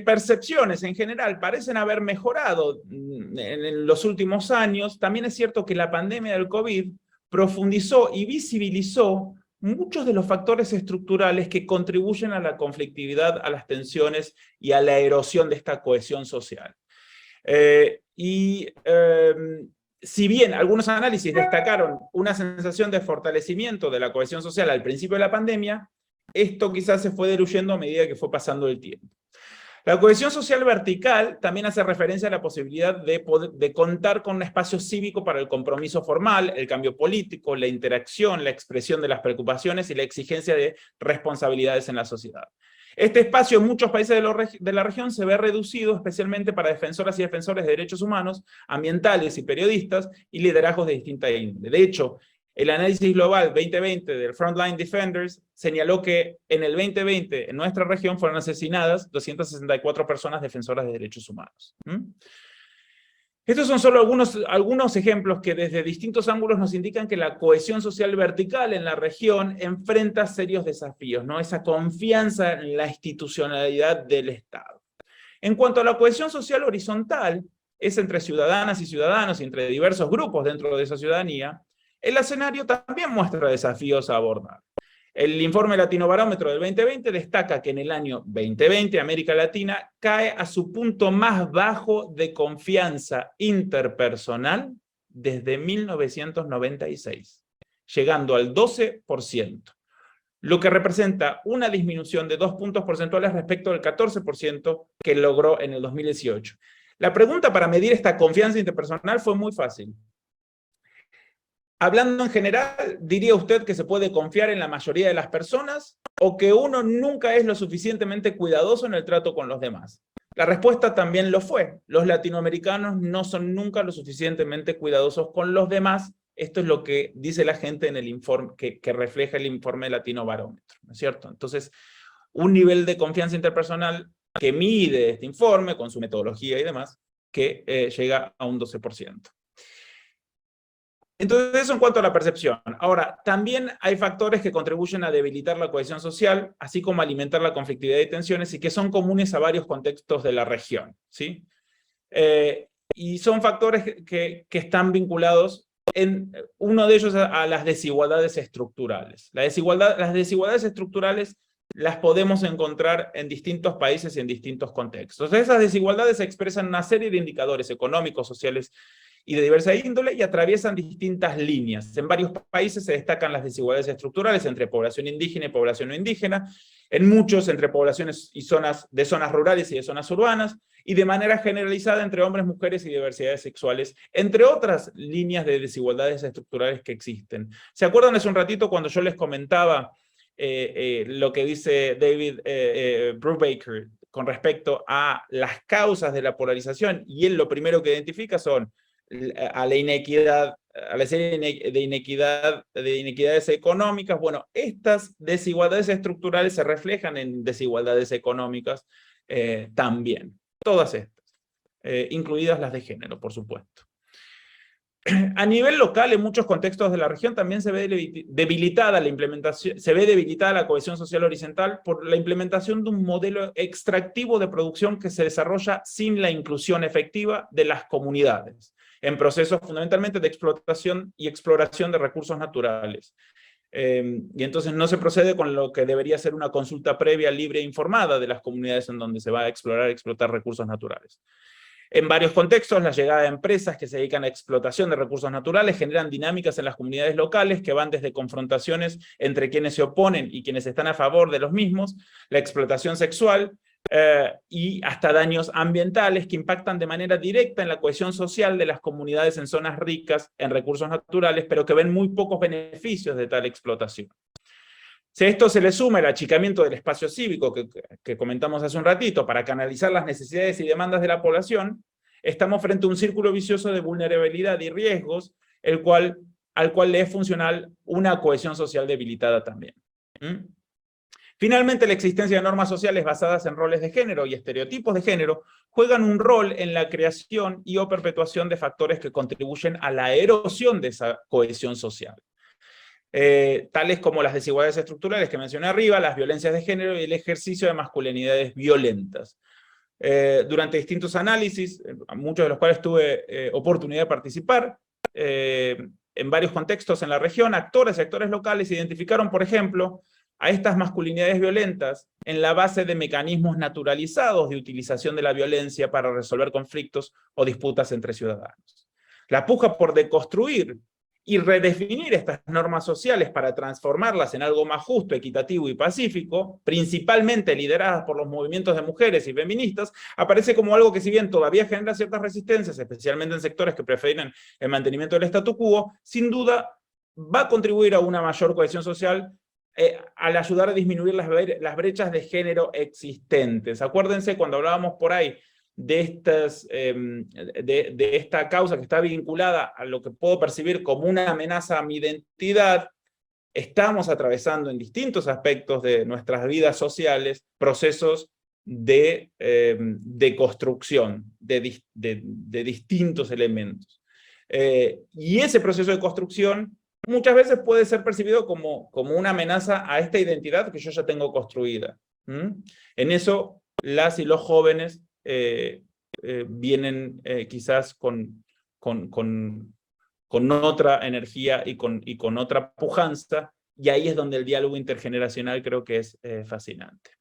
percepciones en general parecen haber mejorado en los últimos años, también es cierto que la pandemia del COVID profundizó y visibilizó muchos de los factores estructurales que contribuyen a la conflictividad, a las tensiones y a la erosión de esta cohesión social. Si bien algunos análisis destacaron una sensación de fortalecimiento de la cohesión social al principio de la pandemia, esto quizás se fue diluyendo a medida que fue pasando el tiempo. La cohesión social vertical también hace referencia a la posibilidad de contar con un espacio cívico para el compromiso formal, el cambio político, la interacción, la expresión de las preocupaciones y la exigencia de responsabilidades en la sociedad. Este espacio en muchos países de la región se ve reducido especialmente para defensoras y defensores de derechos humanos, ambientales y periodistas, y liderazgos de distinta índole. De hecho, el análisis global 2020 del Frontline Defenders señaló que en el 2020 en nuestra región fueron asesinadas 264 personas defensoras de derechos humanos. Estos son solo algunos ejemplos que desde distintos ángulos nos indican que la cohesión social vertical en la región enfrenta serios desafíos, ¿no? Esa confianza en la institucionalidad del Estado. En cuanto a la cohesión social horizontal, es entre ciudadanas y ciudadanos y entre diversos grupos dentro de esa ciudadanía, el escenario también muestra desafíos a abordar. El informe Latinobarómetro del 2020 destaca que en el año 2020 América Latina cae a su punto más bajo de confianza interpersonal desde 1996, llegando al 12%, lo que representa una disminución de 2 puntos porcentuales respecto al 14% que logró en el 2018. La pregunta para medir esta confianza interpersonal fue muy fácil. Hablando en general, ¿diría usted que se puede confiar en la mayoría de las personas o que uno nunca es lo suficientemente cuidadoso en el trato con los demás? La respuesta también lo fue. Los latinoamericanos no son nunca lo suficientemente cuidadosos con los demás. Esto es lo que dice la gente en el informe, que refleja el informe Latinobarómetro, ¿no es cierto? Entonces, un nivel de confianza interpersonal que mide este informe con su metodología y demás, que llega a un 12%. Entonces, eso en cuanto a la percepción. Ahora, también hay factores que contribuyen a debilitar la cohesión social, así como a alimentar la conflictividad y tensiones, y que son comunes a varios contextos de la región, ¿sí? Y son factores que están vinculados, uno de ellos a las desigualdades estructurales. Las desigualdades estructurales las podemos encontrar en distintos países y en distintos contextos. Esas desigualdades se expresan en una serie de indicadores económicos, sociales, y de diversa índole, y atraviesan distintas líneas. En varios países se destacan las desigualdades estructurales entre población indígena y población no indígena, en muchos entre poblaciones y zonas rurales y de zonas urbanas, y de manera generalizada entre hombres, mujeres y diversidades sexuales, entre otras líneas de desigualdades estructurales que existen. ¿Se acuerdan hace un ratito cuando yo les comentaba lo que dice David Brubaker con respecto a las causas de la polarización? Y él lo primero que identifica son a la inequidad, a la serie de inequidades económicas. Bueno, estas desigualdades estructurales se reflejan en desigualdades económicas también, todas estas, incluidas las de género, por supuesto. A nivel local, en muchos contextos de la región también se ve debilitada la cohesión social horizontal por la implementación de un modelo extractivo de producción que se desarrolla sin la inclusión efectiva de las comunidades, en procesos fundamentalmente de explotación y exploración de recursos naturales. Y entonces no se procede con lo que debería ser una consulta previa, libre e informada de las comunidades en donde se va a explorar y explotar recursos naturales. En varios contextos, la llegada de empresas que se dedican a explotación de recursos naturales generan dinámicas en las comunidades locales que van desde confrontaciones entre quienes se oponen y quienes están a favor de los mismos, la explotación sexual, y hasta daños ambientales que impactan de manera directa en la cohesión social de las comunidades en zonas ricas en recursos naturales, pero que ven muy pocos beneficios de tal explotación. Si a esto se le suma el achicamiento del espacio cívico que comentamos hace un ratito para canalizar las necesidades y demandas de la población, estamos frente a un círculo vicioso de vulnerabilidad y riesgos, al cual le es funcional una cohesión social debilitada también. Finalmente, la existencia de normas sociales basadas en roles de género y estereotipos de género juegan un rol en la creación y o perpetuación de factores que contribuyen a la erosión de esa cohesión social. Tales como las desigualdades estructurales que mencioné arriba, las violencias de género y el ejercicio de masculinidades violentas. Durante distintos análisis, muchos de los cuales tuve oportunidad de participar, en varios contextos en la región, actores y actores locales identificaron, por ejemplo, a estas masculinidades violentas en la base de mecanismos naturalizados de utilización de la violencia para resolver conflictos o disputas entre ciudadanos. La puja por deconstruir y redefinir estas normas sociales para transformarlas en algo más justo, equitativo y pacífico, principalmente lideradas por los movimientos de mujeres y feministas, aparece como algo que, si bien todavía genera ciertas resistencias, especialmente en sectores que prefieren el mantenimiento del statu quo, sin duda va a contribuir a una mayor cohesión social al ayudar a disminuir las brechas de género existentes. Acuérdense cuando hablábamos por ahí de esta causa que está vinculada a lo que puedo percibir como una amenaza a mi identidad, estamos atravesando en distintos aspectos de nuestras vidas sociales procesos de construcción de distintos elementos. Y ese proceso de construcción muchas veces puede ser percibido como una amenaza a esta identidad que yo ya tengo construida. En eso, las y los jóvenes vienen quizás con otra energía y con otra pujanza, y ahí es donde el diálogo intergeneracional creo que es fascinante.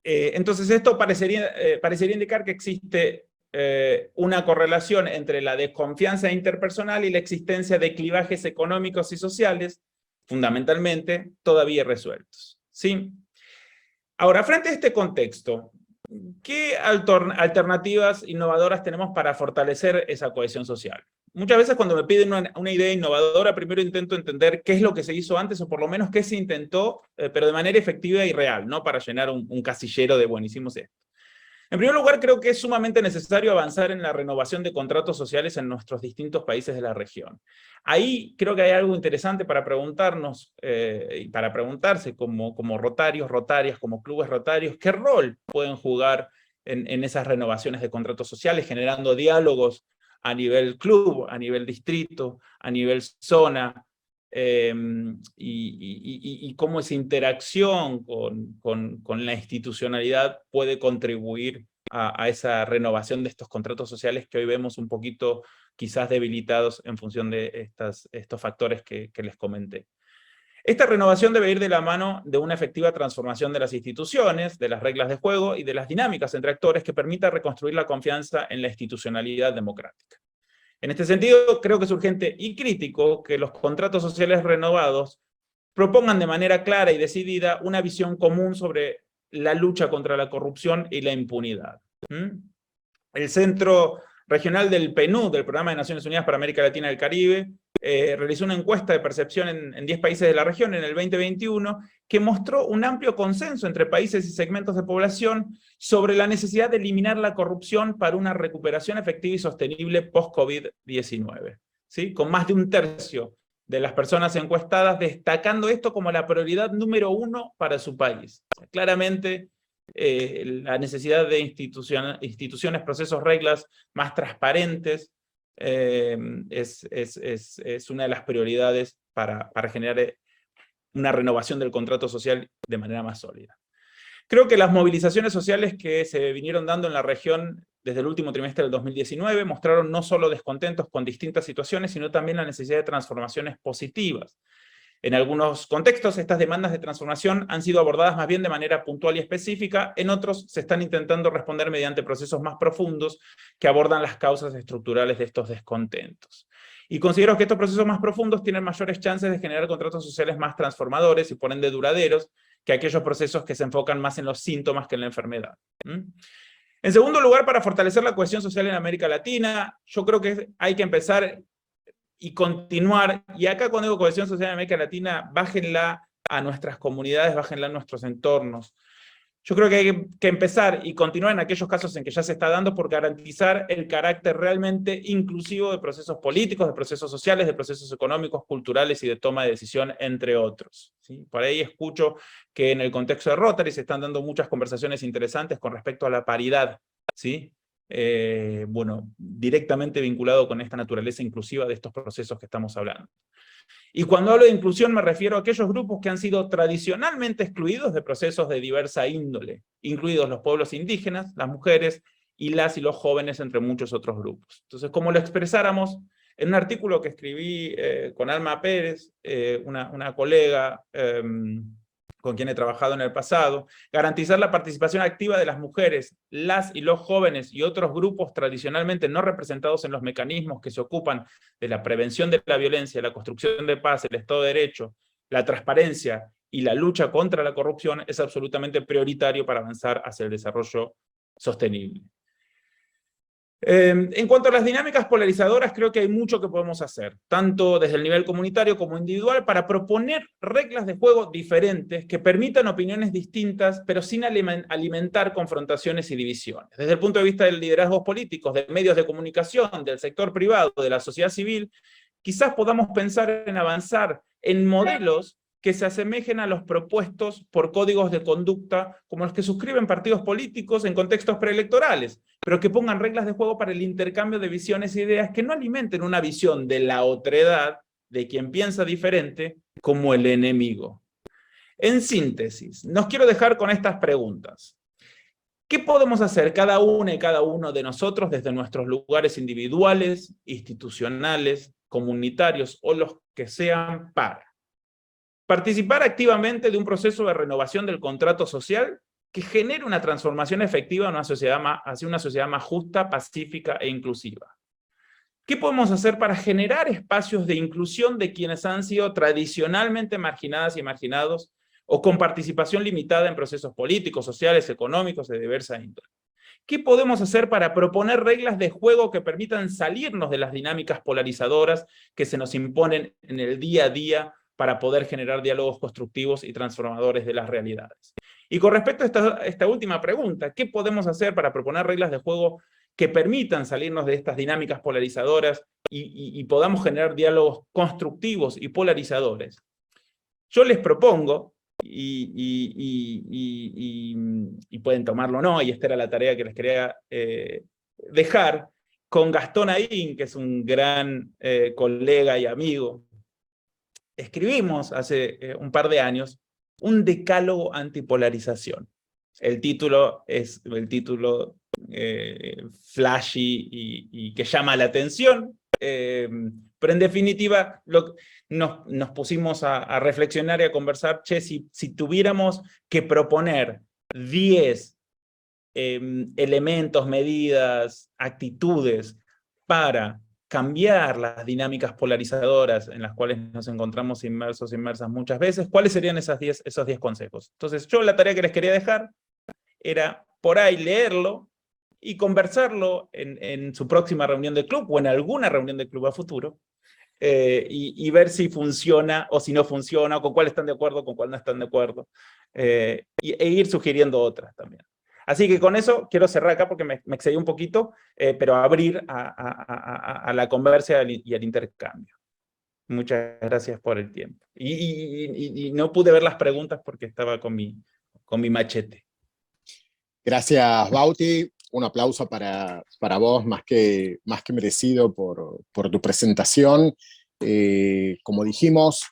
Entonces esto parecería indicar que existe una correlación entre la desconfianza interpersonal y la existencia de clivajes económicos y sociales, fundamentalmente, todavía resueltos. ¿Sí? Ahora, frente a este contexto, ¿qué alternativas innovadoras tenemos para fortalecer esa cohesión social? Muchas veces cuando me piden una idea innovadora, primero intento entender qué es lo que se hizo antes, o por lo menos qué se intentó, pero de manera efectiva y real, no para llenar un casillero de buenísimos esto. En primer lugar, creo que es sumamente necesario avanzar en la renovación de contratos sociales en nuestros distintos países de la región. Ahí creo que hay algo interesante para preguntarnos, y para preguntarse como rotarios, rotarias, como clubes rotarios, ¿qué rol pueden jugar en esas renovaciones de contratos sociales, generando diálogos a nivel club, a nivel distrito, a nivel zona, y cómo esa interacción con la institucionalidad puede contribuir a esa renovación de estos contratos sociales que hoy vemos un poquito quizás debilitados en función de estos factores que les comenté. Esta renovación debe ir de la mano de una efectiva transformación de las instituciones, de las reglas de juego y de las dinámicas entre actores que permita reconstruir la confianza en la institucionalidad democrática. En este sentido, creo que es urgente y crítico que los contratos sociales renovados propongan de manera clara y decidida una visión común sobre la lucha contra la corrupción y la impunidad. El Centro Regional del PNUD, del Programa de Naciones Unidas para América Latina y el Caribe, realizó una encuesta de percepción en 10 países de la región en el 2021 que mostró un amplio consenso entre países y segmentos de población sobre la necesidad de eliminar la corrupción para una recuperación efectiva y sostenible post-COVID-19. ¿Sí? Con más de un tercio de las personas encuestadas destacando esto como la prioridad número 1 para su país. Claramente, la necesidad de instituciones, procesos, reglas más transparentes es una de las prioridades para generar una renovación del contrato social de manera más sólida. Creo que las movilizaciones sociales que se vinieron dando en la región desde el último trimestre del 2019 mostraron no solo descontentos con distintas situaciones, sino también la necesidad de transformaciones positivas. En algunos contextos, estas demandas de transformación han sido abordadas más bien de manera puntual y específica, en otros se están intentando responder mediante procesos más profundos que abordan las causas estructurales de estos descontentos. Y considero que estos procesos más profundos tienen mayores chances de generar contratos sociales más transformadores y por ende duraderos, que aquellos procesos que se enfocan más en los síntomas que en la enfermedad. En segundo lugar, para fortalecer la cohesión social en América Latina, yo creo que hay que empezar y continuar, y acá cuando digo cohesión social en América Latina, bájenla a nuestras comunidades, bájenla a nuestros entornos. Yo creo que hay que empezar y continuar en aquellos casos en que ya se está dando por garantizar el carácter realmente inclusivo de procesos políticos, de procesos sociales, de procesos económicos, culturales y de toma de decisión, entre otros, ¿sí? Por ahí escucho que en el contexto de Rotary se están dando muchas conversaciones interesantes con respecto a la paridad, ¿sí? Bueno, directamente vinculado con esta naturaleza inclusiva de estos procesos que estamos hablando. Y cuando hablo de inclusión me refiero a aquellos grupos que han sido tradicionalmente excluidos de procesos de diversa índole, incluidos los pueblos indígenas, las mujeres y las y los jóvenes, entre muchos otros grupos. Entonces, como lo expresáramos en un artículo que escribí con Alma Pérez, una colega con quien he trabajado en el pasado, garantizar la participación activa de las mujeres, las y los jóvenes y otros grupos tradicionalmente no representados en los mecanismos que se ocupan de la prevención de la violencia, la construcción de paz, el Estado de Derecho, la transparencia y la lucha contra la corrupción es absolutamente prioritario para avanzar hacia el desarrollo sostenible. En cuanto a las dinámicas polarizadoras, creo que hay mucho que podemos hacer, tanto desde el nivel comunitario como individual, para proponer reglas de juego diferentes que permitan opiniones distintas, pero sin alimentar confrontaciones y divisiones. Desde el punto de vista de liderazgos políticos, de medios de comunicación, del sector privado, de la sociedad civil, quizás podamos pensar en avanzar en modelos que se asemejen a los propuestos por códigos de conducta como los que suscriben partidos políticos en contextos preelectorales, pero que pongan reglas de juego para el intercambio de visiones e ideas que no alimenten una visión de la otredad, de quien piensa diferente, como el enemigo. En síntesis, nos quiero dejar con estas preguntas. ¿Qué podemos hacer cada una y cada uno de nosotros desde nuestros lugares individuales, institucionales, comunitarios o los que sean para participar activamente de un proceso de renovación del contrato social que genere una transformación efectiva hacia una sociedad más justa, pacífica e inclusiva? ¿Qué podemos hacer para generar espacios de inclusión de quienes han sido tradicionalmente marginadas y marginados o con participación limitada en procesos políticos, sociales, económicos de diversa índole? ¿Qué podemos hacer para proponer reglas de juego que permitan salirnos de las dinámicas polarizadoras que se nos imponen en el día a día para poder generar diálogos constructivos y transformadores de las realidades? Y con respecto a esta última pregunta, ¿qué podemos hacer para proponer reglas de juego que permitan salirnos de estas dinámicas polarizadoras y podamos generar diálogos constructivos y polarizadores? Yo les propongo, y pueden tomarlo o no, y esta era la tarea que les quería dejar, con Gastón Aín, que es un gran colega y amigo. Escribimos hace un par de años un decálogo antipolarización. El título es el título flashy y que llama la atención, pero en definitiva nos pusimos a reflexionar y a conversar, si tuviéramos que proponer 10 elementos, medidas, actitudes para cambiar las dinámicas polarizadoras en las cuales nos encontramos inmersas muchas veces, ¿cuáles serían esos 10 consejos? Entonces yo la tarea que les quería dejar era por ahí leerlo y conversarlo en su próxima reunión de club o en alguna reunión de club a futuro, y ver si funciona o si no funciona, o con cuál están de acuerdo, con cuál no están de acuerdo, e ir sugiriendo otras también. Así que con eso quiero cerrar acá porque me excedí un poquito, pero abrir a la conversa y al intercambio. Muchas gracias por el tiempo. Y no pude ver las preguntas porque estaba con mi machete. Gracias, Bauti. Un aplauso para vos, más que merecido por tu presentación. Como dijimos,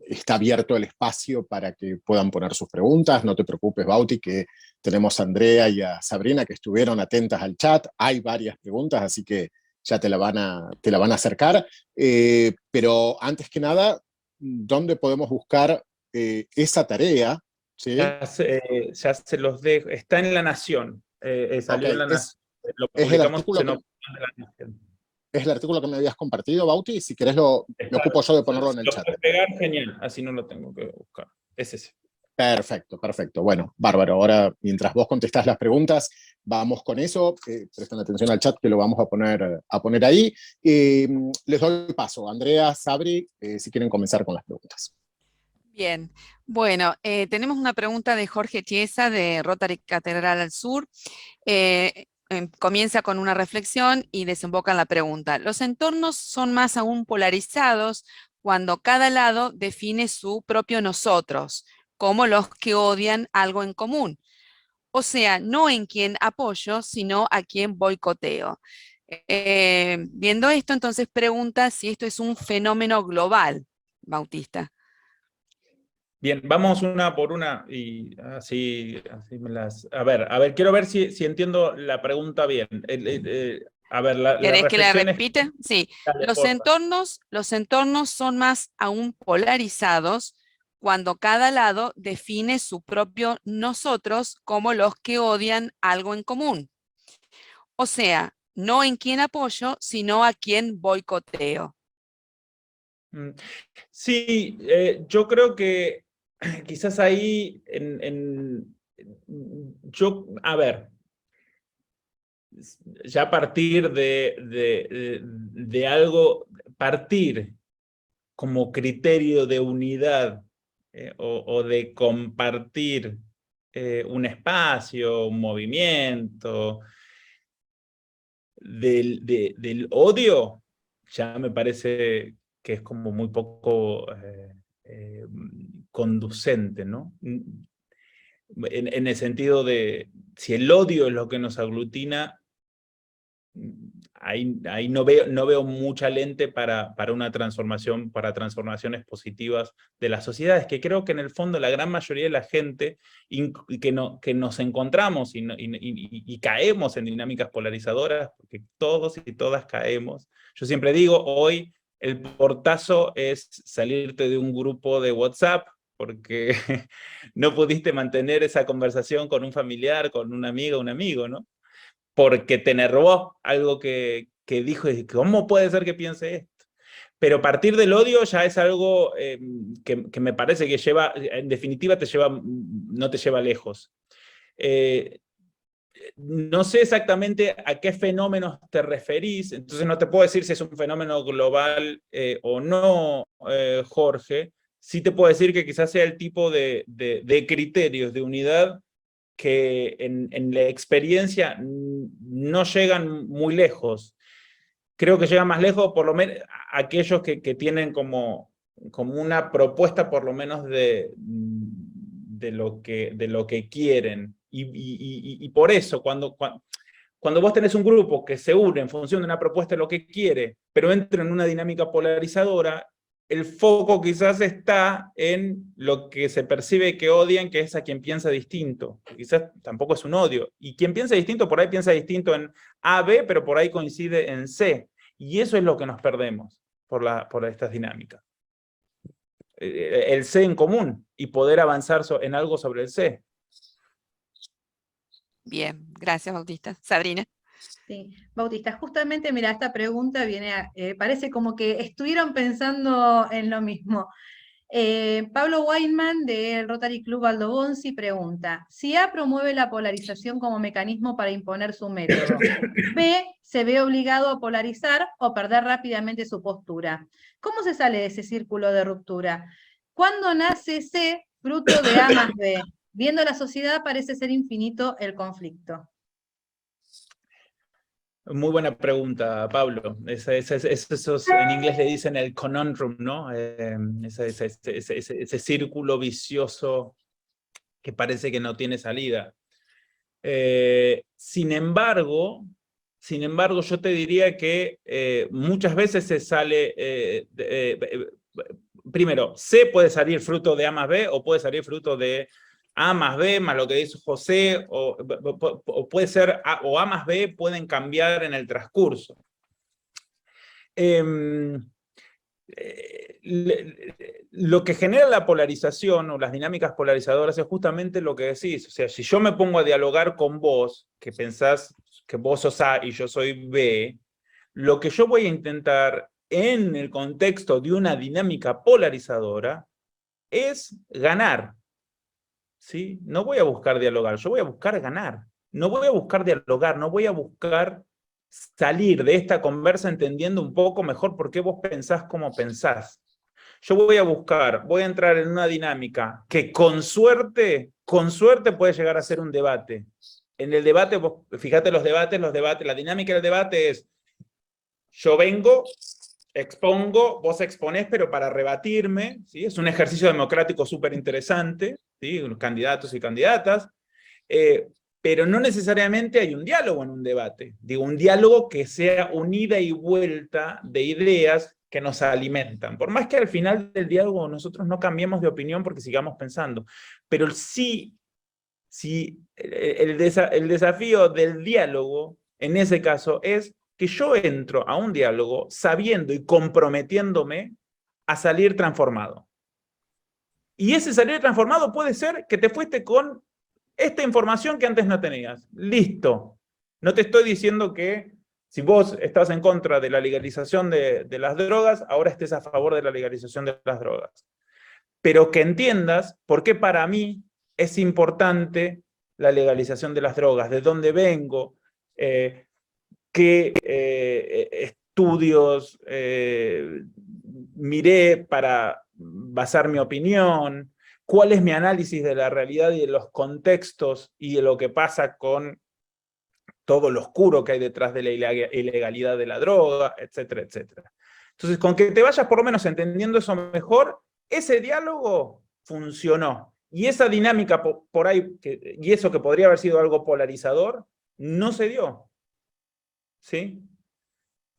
está abierto el espacio para que puedan poner sus preguntas. No te preocupes, Bauti, que tenemos a Andrea y a Sabrina que estuvieron atentas al chat. Hay varias preguntas, así que ya te la van a acercar. Pero antes que nada, ¿dónde podemos buscar esa tarea? ¿Sí? Ya se los dejo. Está en La Nación. Salió en La Nación. Lo publicamos en La Nación. ¿Es el artículo que me habías compartido, Bauti? Si querés me ocupo yo de ponerlo en el chat. Lo puedes pegar, genial. Así no lo tengo que buscar. Es ese. Perfecto, perfecto. Bueno, bárbaro. Ahora, mientras vos contestás las preguntas, vamos con eso. Presten atención al chat que lo vamos a poner ahí. Les doy paso. Andrea, Sabri, si quieren comenzar con las preguntas. Bien, bueno, tenemos una pregunta de Jorge Chiesa de Rotary Catedral al Sur. Comienza con una reflexión y desemboca en la pregunta. Los entornos son más aún polarizados cuando cada lado define su propio nosotros, como los que odian algo en común. O sea, no en quién apoyo, sino a quién boicoteo. Viendo esto, entonces pregunta si esto es un fenómeno global, Bautista. Bien, vamos una por una y así me las... A ver, quiero ver si entiendo la pregunta bien. A ver, la ¿Querés que la reflexión es... repita? Sí. Dale, Los entornos son más aún polarizados cuando cada lado define su propio nosotros como los que odian algo en común. O sea, no en quién apoyo, sino a quién boicoteo. Sí, yo creo que quizás ahí, a ver, ya a partir de algo, partir como criterio de unidad o de compartir un espacio, un movimiento, del odio, ya me parece que es como muy poco conducente, ¿no? En el sentido de, si el odio es lo que nos aglutina, ahí no veo mucha lente para una transformación, para transformaciones positivas de las sociedades, que creo que en el fondo la gran mayoría de la gente que nos encontramos y caemos en dinámicas polarizadoras, porque todos y todas caemos. Yo siempre digo, hoy el portazo es salirte de un grupo de WhatsApp, porque no pudiste mantener esa conversación con un familiar, con una amiga, un amigo, ¿no? Porque te enervó algo que dijo, y ¿cómo puede ser que piense esto? Pero partir del odio ya es algo que me parece que lleva, en definitiva, no te lleva lejos. No sé exactamente a qué fenómenos te referís, entonces no te puedo decir si es un fenómeno global o no, Jorge. Sí te puedo decir que quizás sea el tipo de criterios de unidad que en la experiencia no llegan muy lejos. Creo que llegan más lejos, por lo menos, aquellos que tienen como una propuesta, por lo menos, de lo que quieren. Y por eso, cuando vos tenés un grupo que se une en función de una propuesta de lo que quiere, pero entra en una dinámica polarizadora, el foco quizás está en lo que se percibe que odian, que es a quien piensa distinto. Quizás tampoco es un odio. Y quien piensa distinto, por ahí piensa distinto en A, B, pero por ahí coincide en C. Y eso es lo que nos perdemos por estas dinámicas. El C en común y poder avanzar en algo sobre el C. Bien, gracias, Bautista. Sabrina. Sí, Bautista, justamente, mira, esta pregunta parece como que estuvieron pensando en lo mismo. Pablo Weinman, del Rotary Club Aldo Bonzi, pregunta, si A promueve la polarización como mecanismo para imponer su método, B se ve obligado a polarizar o perder rápidamente su postura. ¿Cómo se sale de ese círculo de ruptura? ¿Cuándo nace C, fruto de A más B? Viendo la sociedad parece ser infinito el conflicto. Muy buena pregunta, Pablo. Esos, en inglés le dicen el conundrum, ¿no? Ese círculo vicioso que parece que no tiene salida. Sin embargo, yo te diría que muchas veces se sale... primero, C puede salir fruto de A más B o puede salir fruto de A más B más lo que dice José, o puede ser o A más B pueden cambiar en el transcurso. Lo que genera la polarización o las dinámicas polarizadoras es justamente lo que decís. O sea, si yo me pongo a dialogar con vos, que pensás que vos sos A y yo soy B, lo que yo voy a intentar en el contexto de una dinámica polarizadora es ganar. ¿sí? No voy a buscar dialogar, yo voy a buscar ganar. No voy a buscar dialogar, no voy a buscar salir de esta conversa entendiendo un poco mejor por qué vos pensás como pensás. Yo voy a entrar en una dinámica que con suerte puede llegar a ser un debate. En el debate, vos, fíjate los debates, la dinámica del debate es, yo vengo, expongo, vos exponés, pero para rebatirme, ¿sí? Es un ejercicio democrático súper interesante, ¿sí? Candidatos y candidatas, pero no necesariamente hay un diálogo en un debate. Digo, un diálogo que sea una ida y vuelta de ideas que nos alimentan. Por más que al final del diálogo nosotros no cambiemos de opinión porque sigamos pensando, pero sí el desafío del diálogo, en ese caso, es que yo entro a un diálogo sabiendo y comprometiéndome a salir transformado. Y ese salir transformado puede ser que te fuiste con esta información que antes no tenías. Listo. No te estoy diciendo que si vos estás en contra de la legalización de las drogas, ahora estés a favor de la legalización de las drogas. Pero que entiendas por qué para mí es importante la legalización de las drogas, de dónde vengo, qué estudios miré para basar mi opinión, cuál es mi análisis de la realidad y de los contextos y de lo que pasa con todo lo oscuro que hay detrás de la ilegalidad de la droga, etcétera, etcétera. Entonces, con que te vayas por lo menos entendiendo eso mejor, ese diálogo funcionó. Y esa dinámica por ahí, y eso que podría haber sido algo polarizador, no se dio. ¿Sí?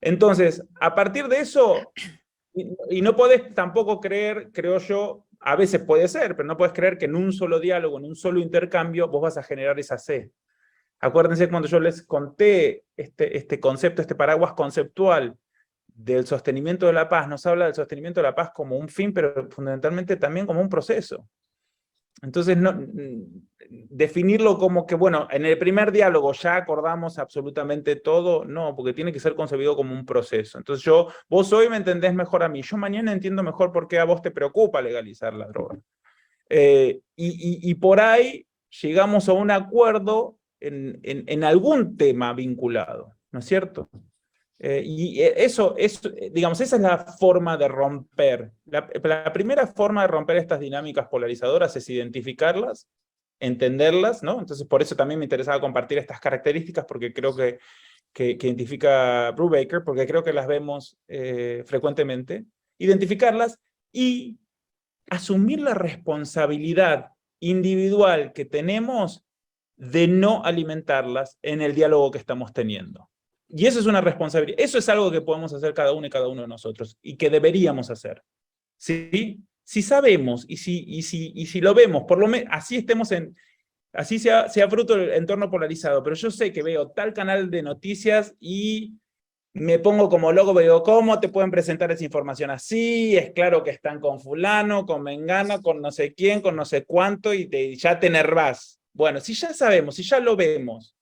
Entonces, a partir de eso, y no podés tampoco creer, creo yo, a veces puede ser, pero no podés creer que en un solo diálogo, en un solo intercambio, vos vas a generar esa C. Acuérdense cuando yo les conté este concepto, este paraguas conceptual del sostenimiento de la paz, nos habla del sostenimiento de la paz como un fin, pero fundamentalmente también como un proceso. Entonces, definirlo como que, bueno, en el primer diálogo ya acordamos absolutamente todo, no, porque tiene que ser concebido como un proceso. Entonces vos hoy me entendés mejor a mí, yo mañana entiendo mejor por qué a vos te preocupa legalizar la droga. Y por ahí llegamos a un acuerdo en algún tema vinculado, ¿no es cierto? Y eso, digamos, esa es la forma de romper. La primera forma de romper estas dinámicas polarizadoras es identificarlas, entenderlas, ¿no? Entonces, por eso también me interesaba compartir estas características, porque creo que identifica Brubaker, porque creo que las vemos frecuentemente. Identificarlas y asumir la responsabilidad individual que tenemos de no alimentarlas en el diálogo que estamos teniendo. Y eso es una responsabilidad, eso es algo que podemos hacer cada uno y cada uno de nosotros, y que deberíamos hacer. ¿Sí? Si sabemos, y si lo vemos, por lo menos, así sea fruto del entorno polarizado, pero yo sé que veo tal canal de noticias y me pongo como loco, digo, ¿cómo te pueden presentar esa información así? Es claro que están con fulano, con mengano, con no sé quién, con no sé cuánto, y ya te enervás. Bueno, si ya sabemos, si ya lo vemos,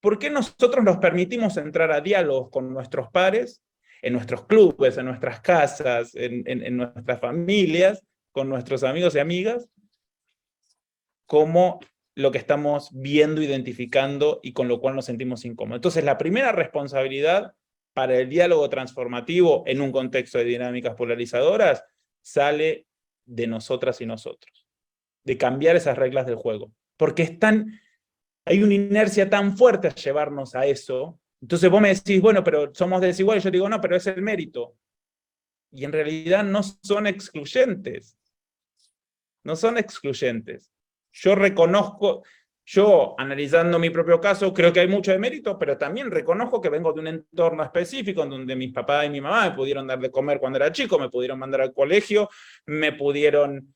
¿por qué nosotros nos permitimos entrar a diálogos con nuestros pares, en nuestros clubes, en nuestras casas, en nuestras familias, con nuestros amigos y amigas, como lo que estamos viendo, identificando y con lo cual nos sentimos incómodos? Entonces, la primera responsabilidad para el diálogo transformativo en un contexto de dinámicas polarizadoras sale de nosotras y nosotros, de cambiar esas reglas del juego, porque hay una inercia tan fuerte a llevarnos a eso. Entonces vos me decís, bueno, pero somos desiguales, yo digo, no, pero es el mérito. Y en realidad no son excluyentes. No son excluyentes. Yo reconozco, yo analizando mi propio caso, creo que hay mucho de mérito, pero también reconozco que vengo de un entorno específico en donde mis papás y mi mamá me pudieron dar de comer cuando era chico, me pudieron mandar al colegio, me pudieron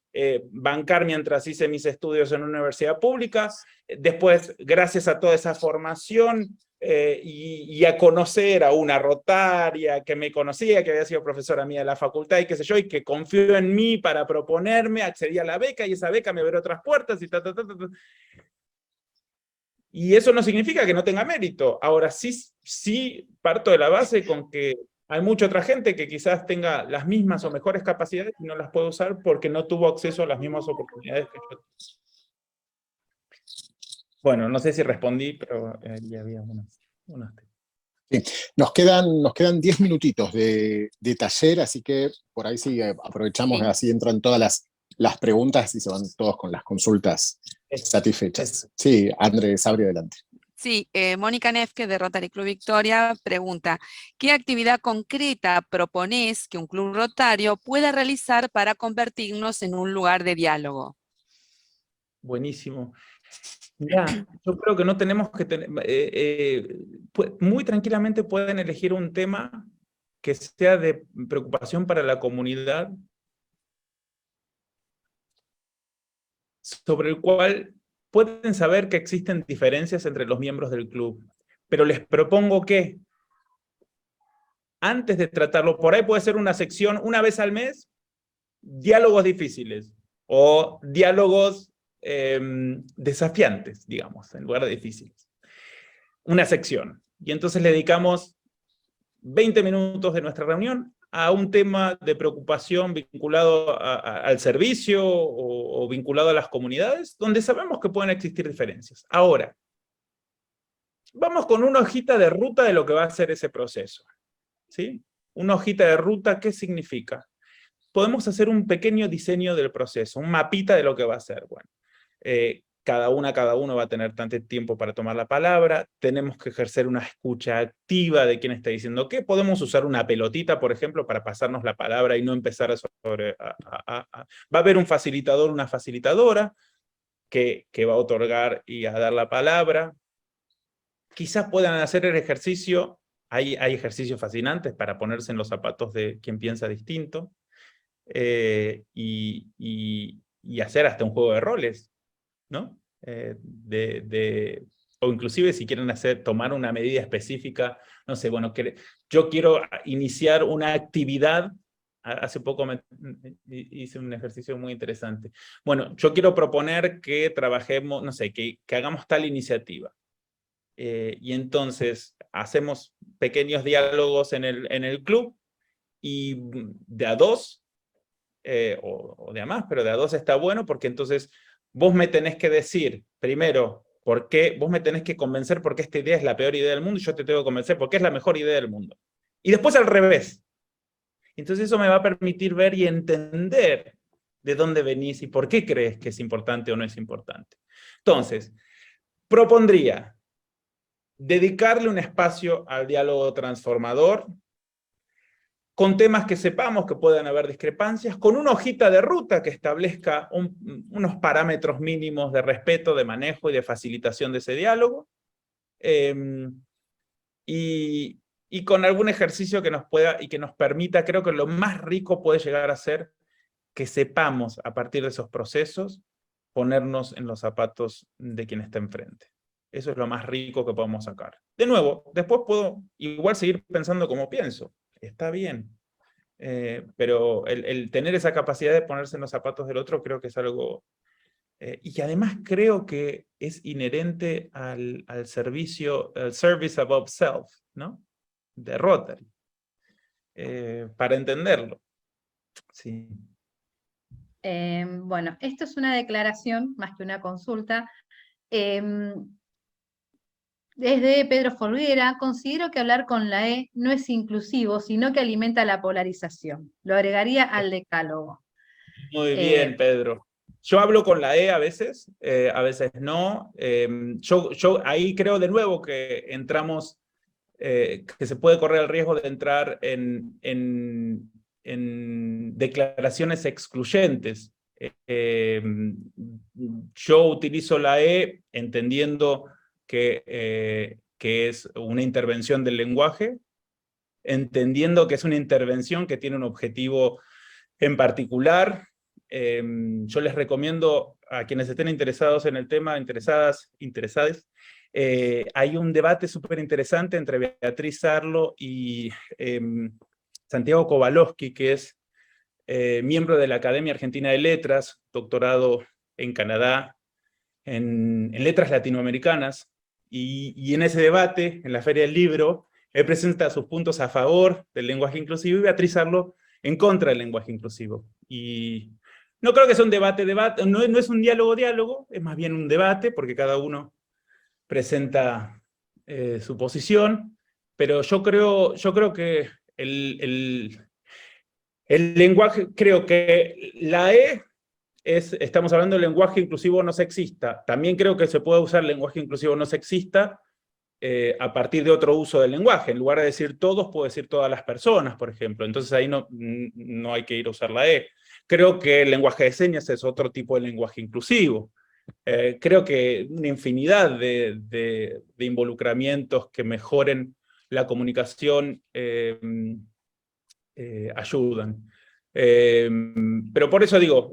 bancar mientras hice mis estudios en una universidad pública. Después, gracias a toda esa formación y a conocer a una rotaria que me conocía, que había sido profesora mía de la facultad y qué sé yo, y que confió en mí para proponerme, accedí a la beca y esa beca me abrió otras puertas y Y eso no significa que no tenga mérito. Ahora sí parto de la base con que hay mucha otra gente que quizás tenga las mismas o mejores capacidades y no las puede usar porque no tuvo acceso a las mismas oportunidades que yo. Bueno, no sé si respondí, pero ya había unos Sí. Nos quedan 10 minutitos de taller, así que por ahí sí aprovechamos, Sí. así entran todas las preguntas y se van todos con las consultas satisfechas. Sí, Andrés, abre adelante. Sí, Mónica Nefke de Rotary Club Victoria pregunta, ¿qué actividad concreta proponés que un club rotario pueda realizar para convertirnos en un lugar de diálogo? Buenísimo. Ya, yo creo que no tenemos que tener, muy tranquilamente pueden elegir un tema que sea de preocupación para la comunidad, sobre el cual pueden saber que existen diferencias entre los miembros del club, pero les propongo que antes de tratarlo, por ahí puede ser una sección una vez al mes, diálogos difíciles o diálogos desafiantes, digamos, en lugar de difíciles. Una sección. Y entonces le dedicamos 20 minutos de nuestra reunión a un tema de preocupación vinculado al servicio o vinculado a las comunidades, donde sabemos que pueden existir diferencias. Ahora, vamos con una hojita de ruta de lo que va a ser ese proceso. ¿Sí? Una hojita de ruta, ¿qué significa? Podemos hacer un pequeño diseño del proceso, un mapita de lo que va a ser. Bueno, cada uno va a tener tanto tiempo para tomar la palabra, tenemos que ejercer una escucha activa de quién está diciendo qué, podemos usar una pelotita, por ejemplo, para pasarnos la palabra y no empezar sobre... Va a haber un facilitador, una facilitadora, que va a otorgar y a dar la palabra. Quizás puedan hacer el ejercicio, hay ejercicios fascinantes para ponerse en los zapatos de quien piensa distinto, y hacer hasta un juego de roles, ¿no? O inclusive si quieren tomar una medida específica, no sé, bueno, yo quiero iniciar una actividad. Hace poco hice un ejercicio muy interesante. Bueno, yo quiero proponer que trabajemos, no sé, que hagamos tal iniciativa. Y entonces hacemos pequeños diálogos en el club, y de a dos, o de a más, pero de a dos está bueno, porque entonces vos me tenés que decir, primero, por qué, vos me tenés que convencer por qué esta idea es la peor idea del mundo, y yo te tengo que convencer por qué es la mejor idea del mundo. Y después al revés. Entonces eso me va a permitir ver y entender de dónde venís y por qué crees que es importante o no es importante. Entonces, propondría dedicarle un espacio al diálogo transformador, con temas que sepamos que puedan haber discrepancias, con una hojita de ruta que establezca unos parámetros mínimos de respeto, de manejo y de facilitación de ese diálogo, y con algún ejercicio que nos pueda y que nos permita, creo que lo más rico puede llegar a ser que sepamos, a partir de esos procesos, ponernos en los zapatos de quien está enfrente. Eso es lo más rico que podemos sacar. De nuevo, después puedo igual seguir pensando como pienso. Está bien. Pero el tener esa capacidad de ponerse en los zapatos del otro creo que es algo... y que además creo que es inherente al servicio, al service above self, ¿no? De Rotary. Para entenderlo. Sí. Bueno, esto es una declaración más que una consulta. Desde Pedro Folguera, considero que hablar con la E no es inclusivo, sino que alimenta la polarización. Lo agregaría al decálogo. Muy bien, Pedro. Yo hablo con la E a veces no. Yo ahí creo de nuevo que entramos, que se puede correr el riesgo de entrar en declaraciones excluyentes. Yo utilizo la E entendiendo que es una intervención del lenguaje, entendiendo que es una intervención que tiene un objetivo en particular. Yo les recomiendo a quienes estén interesados en el tema, interesadas, hay un debate súper interesante entre Beatriz Sarlo y Santiago Kowalowski, que es miembro de la Academia Argentina de Letras, doctorado en Canadá, en letras latinoamericanas, y en ese debate, en la Feria del Libro, él presenta sus puntos a favor del lenguaje inclusivo y Beatriz Sarlo en contra del lenguaje inclusivo. Y no creo que sea un debate, no es un diálogo, es más bien un debate, porque cada uno presenta su posición, pero yo creo que el lenguaje, creo que la E estamos hablando del lenguaje inclusivo no sexista. También creo que se puede usar lenguaje inclusivo no sexista a partir de otro uso del lenguaje. En lugar de decir todos, puedo decir todas las personas, por ejemplo. Entonces ahí no hay que ir a usar la E. Creo que el lenguaje de señas es otro tipo de lenguaje inclusivo. Creo que una infinidad de involucramientos que mejoren la comunicación ayudan. Pero por eso digo,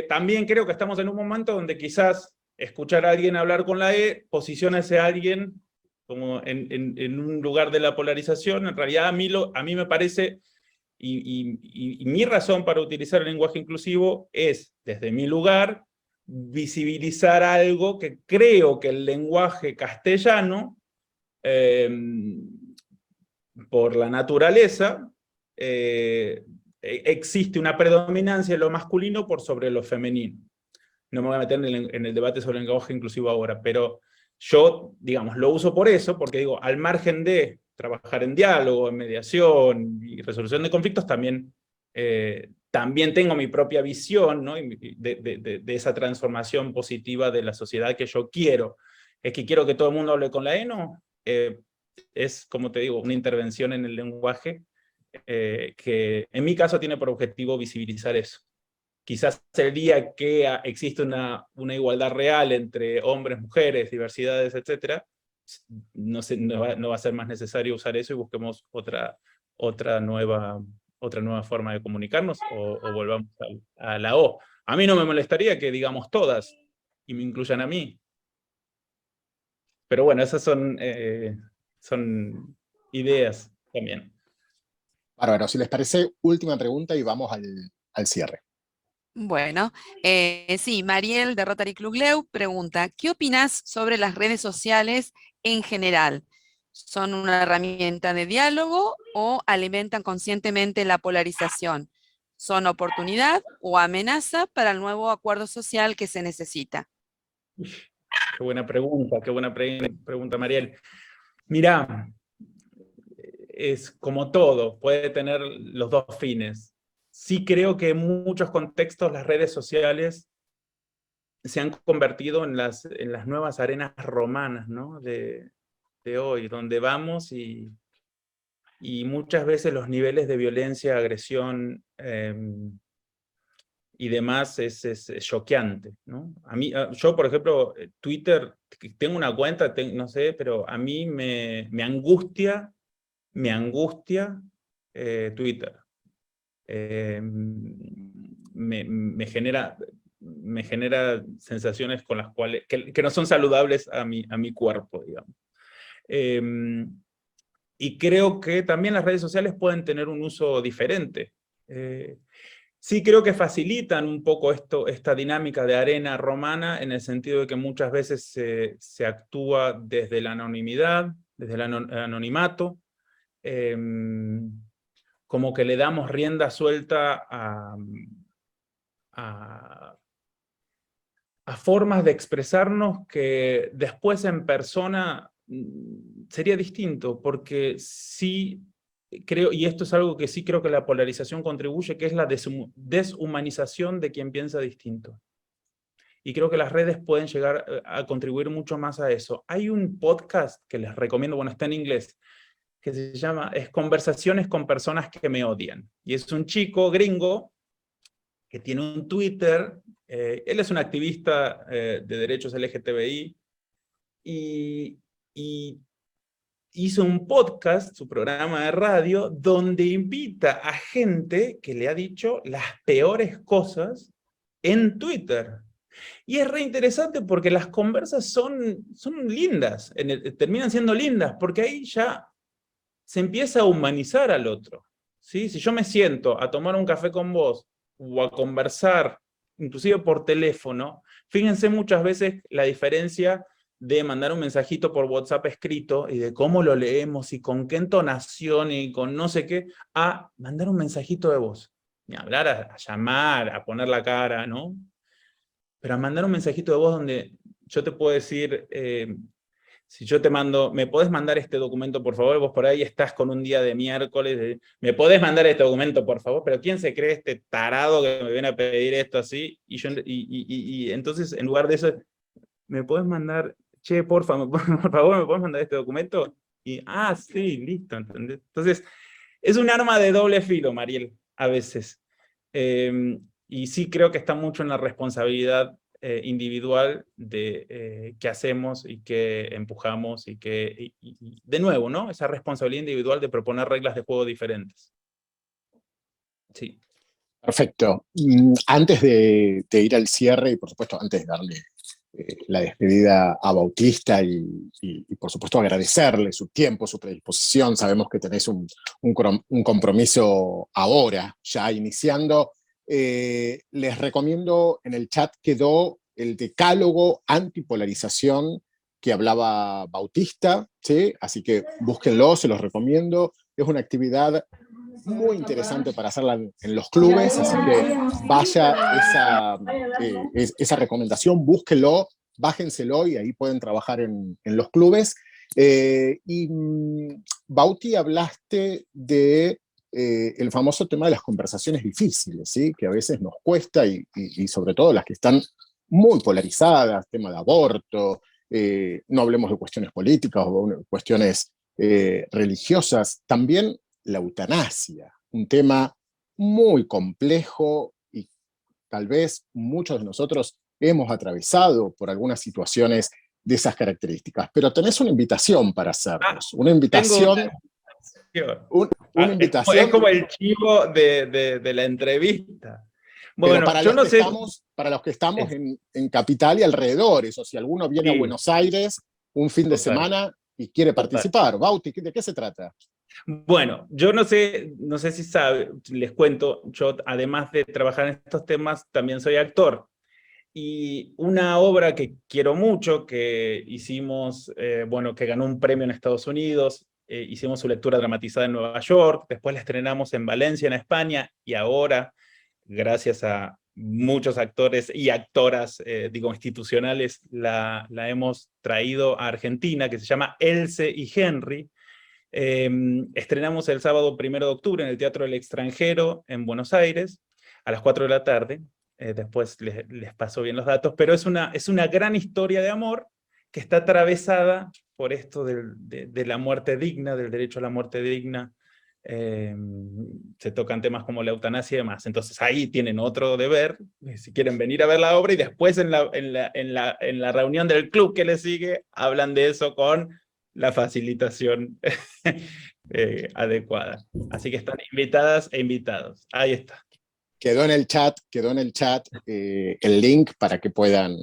también creo que estamos en un momento donde quizás escuchar a alguien hablar con la E posiciona a ese alguien como en un lugar de la polarización. En realidad a mí me parece, y mi razón para utilizar el lenguaje inclusivo es, desde mi lugar, visibilizar algo que creo que el lenguaje castellano, por la naturaleza, existe una predominancia de lo masculino por sobre lo femenino. No me voy a meter en el debate sobre el lenguaje inclusivo ahora, pero yo, digamos, lo uso por eso, porque digo, al margen de trabajar en diálogo, en mediación y resolución de conflictos, también tengo mi propia visión, ¿no? de esa transformación positiva de la sociedad que yo quiero. Es que quiero que todo el mundo hable con la E, ¿no? Es, como te digo, una intervención en el lenguaje que en mi caso tiene por objetivo visibilizar eso. Quizás el día que existe una igualdad real entre hombres, mujeres, diversidades, etc., no va a ser más necesario usar eso y busquemos otra nueva forma de comunicarnos o volvamos a la O. A mí no me molestaría que digamos todas y me incluyan a mí. Pero bueno, esas son ideas también. Bárbaro, si les parece, última pregunta y vamos al cierre. Bueno, sí, Mariel de Rotary Club Leu pregunta, ¿qué opinas sobre las redes sociales en general? ¿Son una herramienta de diálogo o alimentan conscientemente la polarización? ¿Son oportunidad o amenaza para el nuevo acuerdo social que se necesita? Qué buena pregunta, Mariel. Mirá, es como todo, puede tener los dos fines. Sí creo que en muchos contextos las redes sociales se han convertido en las nuevas arenas romanas, ¿no? de hoy, donde vamos y muchas veces los niveles de violencia, agresión y demás es choqueante, ¿no? Yo, por ejemplo, Twitter, tengo una cuenta, no sé, pero a mí me angustia Twitter. Me genera sensaciones con las cuales, que no son saludables a mi cuerpo, digamos. Y creo que también las redes sociales pueden tener un uso diferente. Sí creo que facilitan un poco esta dinámica de arena romana, en el sentido de que muchas veces se actúa desde la anonimidad, desde el anonimato, como que le damos rienda suelta a formas de expresarnos que después en persona sería distinto, porque sí creo, y esto es algo que sí creo que la polarización contribuye, que es la deshumanización de quien piensa distinto. Y creo que las redes pueden llegar a contribuir mucho más a eso. Hay un podcast que les recomiendo, bueno, está en inglés, que se llama Conversaciones con personas que me odian. Y es un chico gringo que tiene un Twitter, él es un activista de derechos LGTBI, y hizo un podcast, su programa de radio, donde invita a gente que le ha dicho las peores cosas en Twitter. Y es re interesante porque las conversas son lindas, terminan siendo lindas, porque ahí ya se empieza a humanizar al otro, ¿sí? Si yo me siento a tomar un café con vos, o a conversar, inclusive por teléfono, fíjense muchas veces la diferencia de mandar un mensajito por WhatsApp escrito, y de cómo lo leemos, y con qué entonación, y con no sé qué, a mandar un mensajito de voz. Ni hablar, a llamar, a poner la cara, ¿no? Pero a mandar un mensajito de voz donde yo te puedo decir, Si yo te mando, ¿me podés mandar este documento, por favor? Vos por ahí estás con un día de miércoles, ¿me podés mandar este documento, por favor? Pero ¿quién se cree este tarado que me viene a pedir esto así? Y entonces, en lugar de eso, ¿me podés mandar, che, por favor, ¿me podés mandar este documento? Y, sí, listo, ¿entendés? Entonces, es un arma de doble filo, Mariel, a veces. Y sí creo que está mucho en la responsabilidad individual de qué hacemos y qué empujamos y de nuevo, ¿no? Esa responsabilidad individual de proponer reglas de juego diferentes. Sí. Perfecto. Antes de ir al cierre, y por supuesto antes de darle la despedida a Bautista y por supuesto agradecerle su tiempo, su predisposición, sabemos que tenés un compromiso ahora, ya iniciando, les recomiendo, en el chat quedó el decálogo antipolarización que hablaba Bautista, ¿sí? Así que búsquenlo, se los recomiendo, es una actividad muy interesante para hacerla en los clubes, así que vaya esa recomendación, búsquenlo, bájenselo y ahí pueden trabajar en los clubes. Bauti, hablaste de el famoso tema de las conversaciones difíciles, ¿sí? Que a veces nos cuesta y sobre todo las que están muy polarizadas, tema de aborto, no hablemos de cuestiones políticas o de cuestiones religiosas, también la eutanasia, un tema muy complejo y tal vez muchos de nosotros hemos atravesado por algunas situaciones de esas características, pero tenés una invitación para hacernos, una invitación... Una invitación. Es como el chivo de la entrevista. Bueno, pero para yo los no que sé... para los que estamos en Capital y alrededores, o si alguno viene a Buenos Aires un fin de semana y quiere participar. Bauti, ¿de qué se trata? Bueno, yo no sé si sabe, les cuento, yo además de trabajar en estos temas, también soy actor. Y una obra que quiero mucho, que hicimos, bueno, que ganó un premio en Estados Unidos, hicimos su lectura dramatizada en Nueva York, después la estrenamos en Valencia, en España, y ahora, gracias a muchos actores y actoras, digo, institucionales, la hemos traído a Argentina, que se llama Else y Henry. Estrenamos el sábado 1 de octubre en el Teatro del Extranjero en Buenos Aires, a las 4 de la tarde. Después les paso bien los datos, pero es una gran historia de amor que está atravesada por esto de la muerte digna, del derecho a la muerte digna. Se tocan temas como la eutanasia y demás. Entonces ahí tienen otro deber, si quieren venir a ver la obra, y después en la reunión del club que les sigue, hablan de eso con la facilitación adecuada. Así que están invitadas e invitados. Ahí está. Quedó en el chat el link para que puedan,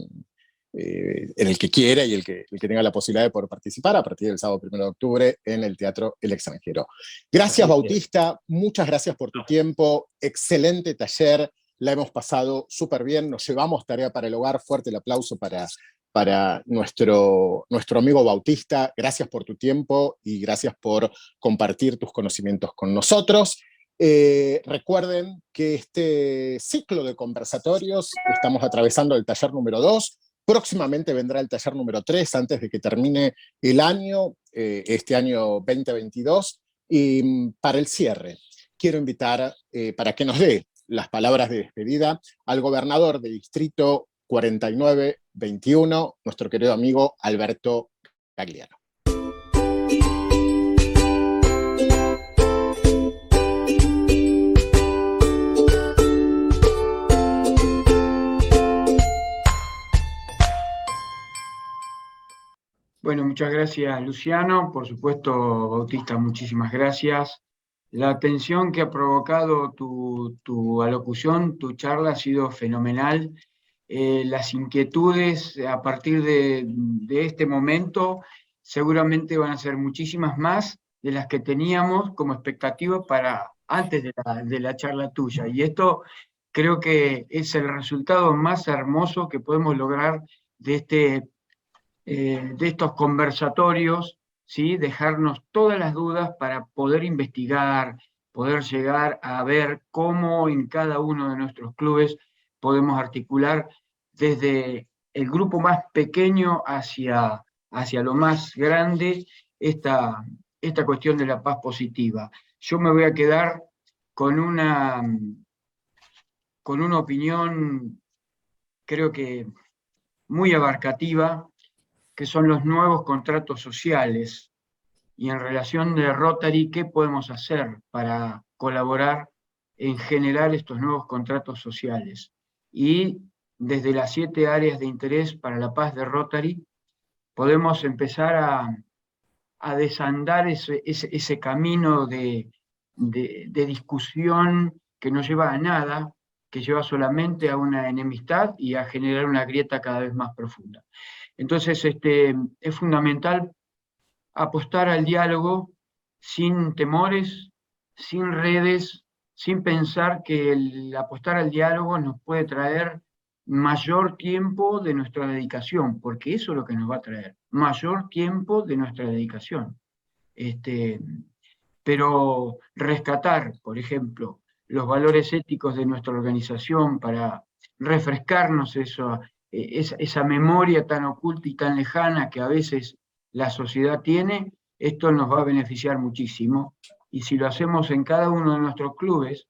en el que quiera y el que tenga la posibilidad de poder participar a partir del sábado 1 de octubre en el Teatro El Extranjero. Gracias, Bautista, muchas gracias por tu tiempo, excelente taller, la hemos pasado súper bien, nos llevamos tarea para el hogar, fuerte el aplauso para nuestro amigo Bautista, gracias por tu tiempo y gracias por compartir tus conocimientos con nosotros. Recuerden que este ciclo de conversatorios estamos atravesando el taller número 2, próximamente vendrá el taller número 3 antes de que termine el año, este año 2022, y para el cierre quiero invitar para que nos dé las palabras de despedida al gobernador de Distrito 4921, nuestro querido amigo Alberto Gagliano. Bueno, muchas gracias, Luciano. Por supuesto, Bautista, muchísimas gracias. La atención que ha provocado tu alocución, tu charla, ha sido fenomenal. Las inquietudes a partir de este momento seguramente van a ser muchísimas más de las que teníamos como expectativa para antes de la charla tuya. Y esto creo que es el resultado más hermoso que podemos lograr de estos conversatorios, ¿sí? Dejarnos todas las dudas para poder investigar, poder llegar a ver cómo en cada uno de nuestros clubes podemos articular desde el grupo más pequeño hacia hacia lo más grande esta cuestión de la paz positiva. Yo me voy a quedar con una opinión, creo que muy abarcativa, que son los nuevos contratos sociales. Y en relación de Rotary, ¿qué podemos hacer para colaborar en generar estos nuevos contratos sociales? Y desde las 7 áreas de interés para la paz de Rotary, podemos empezar a desandar ese camino de discusión que no lleva a nada, que lleva solamente a una enemistad y a generar una grieta cada vez más profunda. Entonces, es fundamental apostar al diálogo sin temores, sin redes, sin pensar que el apostar al diálogo nos puede traer mayor tiempo de nuestra dedicación, porque eso es lo que nos va a traer, mayor tiempo de nuestra dedicación. Pero rescatar, por ejemplo, los valores éticos de nuestra organización para refrescarnos esa memoria tan oculta y tan lejana que a veces la sociedad tiene, esto nos va a beneficiar muchísimo. Y si lo hacemos en cada uno de nuestros clubes,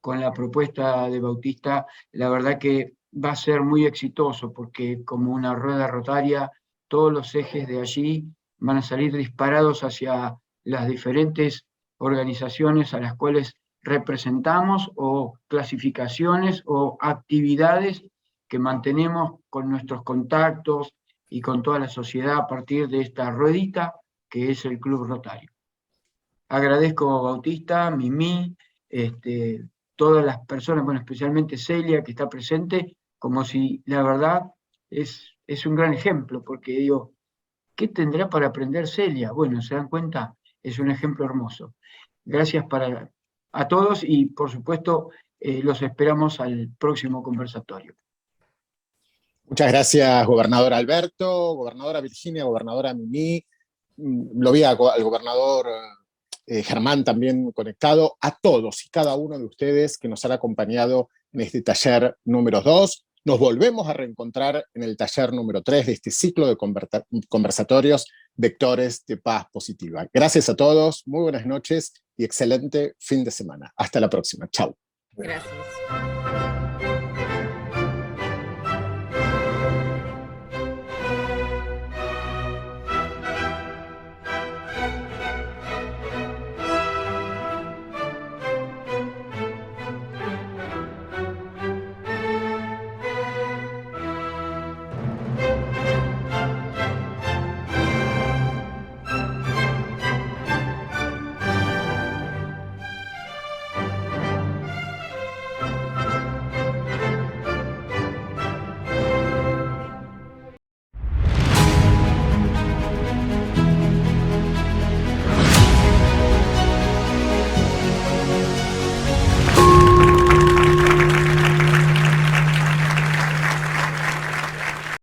con la propuesta de Bautista, la verdad que va a ser muy exitoso, porque como una rueda rotaria, todos los ejes de allí van a salir disparados hacia las diferentes organizaciones a las cuales representamos, o clasificaciones o actividades que mantenemos con nuestros contactos y con toda la sociedad a partir de esta ruedita que es el Club Rotario. Agradezco a Bautista, Mimí, todas las personas, bueno, especialmente Celia, que está presente, como si la verdad es un gran ejemplo, porque digo, ¿qué tendrá para aprender Celia? Bueno, ¿se dan cuenta? Es un ejemplo hermoso. Gracias a todos y, por supuesto, los esperamos al próximo conversatorio. Muchas gracias, gobernador Alberto, gobernadora Virginia, gobernadora Mimí. Lo vi al gobernador Germán también conectado, a todos y cada uno de ustedes que nos han acompañado en este taller número 2. Nos volvemos a reencontrar en el taller número 3 de este ciclo de conversatorios Vectores de Paz Positiva. Gracias a todos, muy buenas noches y excelente fin de semana. Hasta la próxima. Chau. Gracias.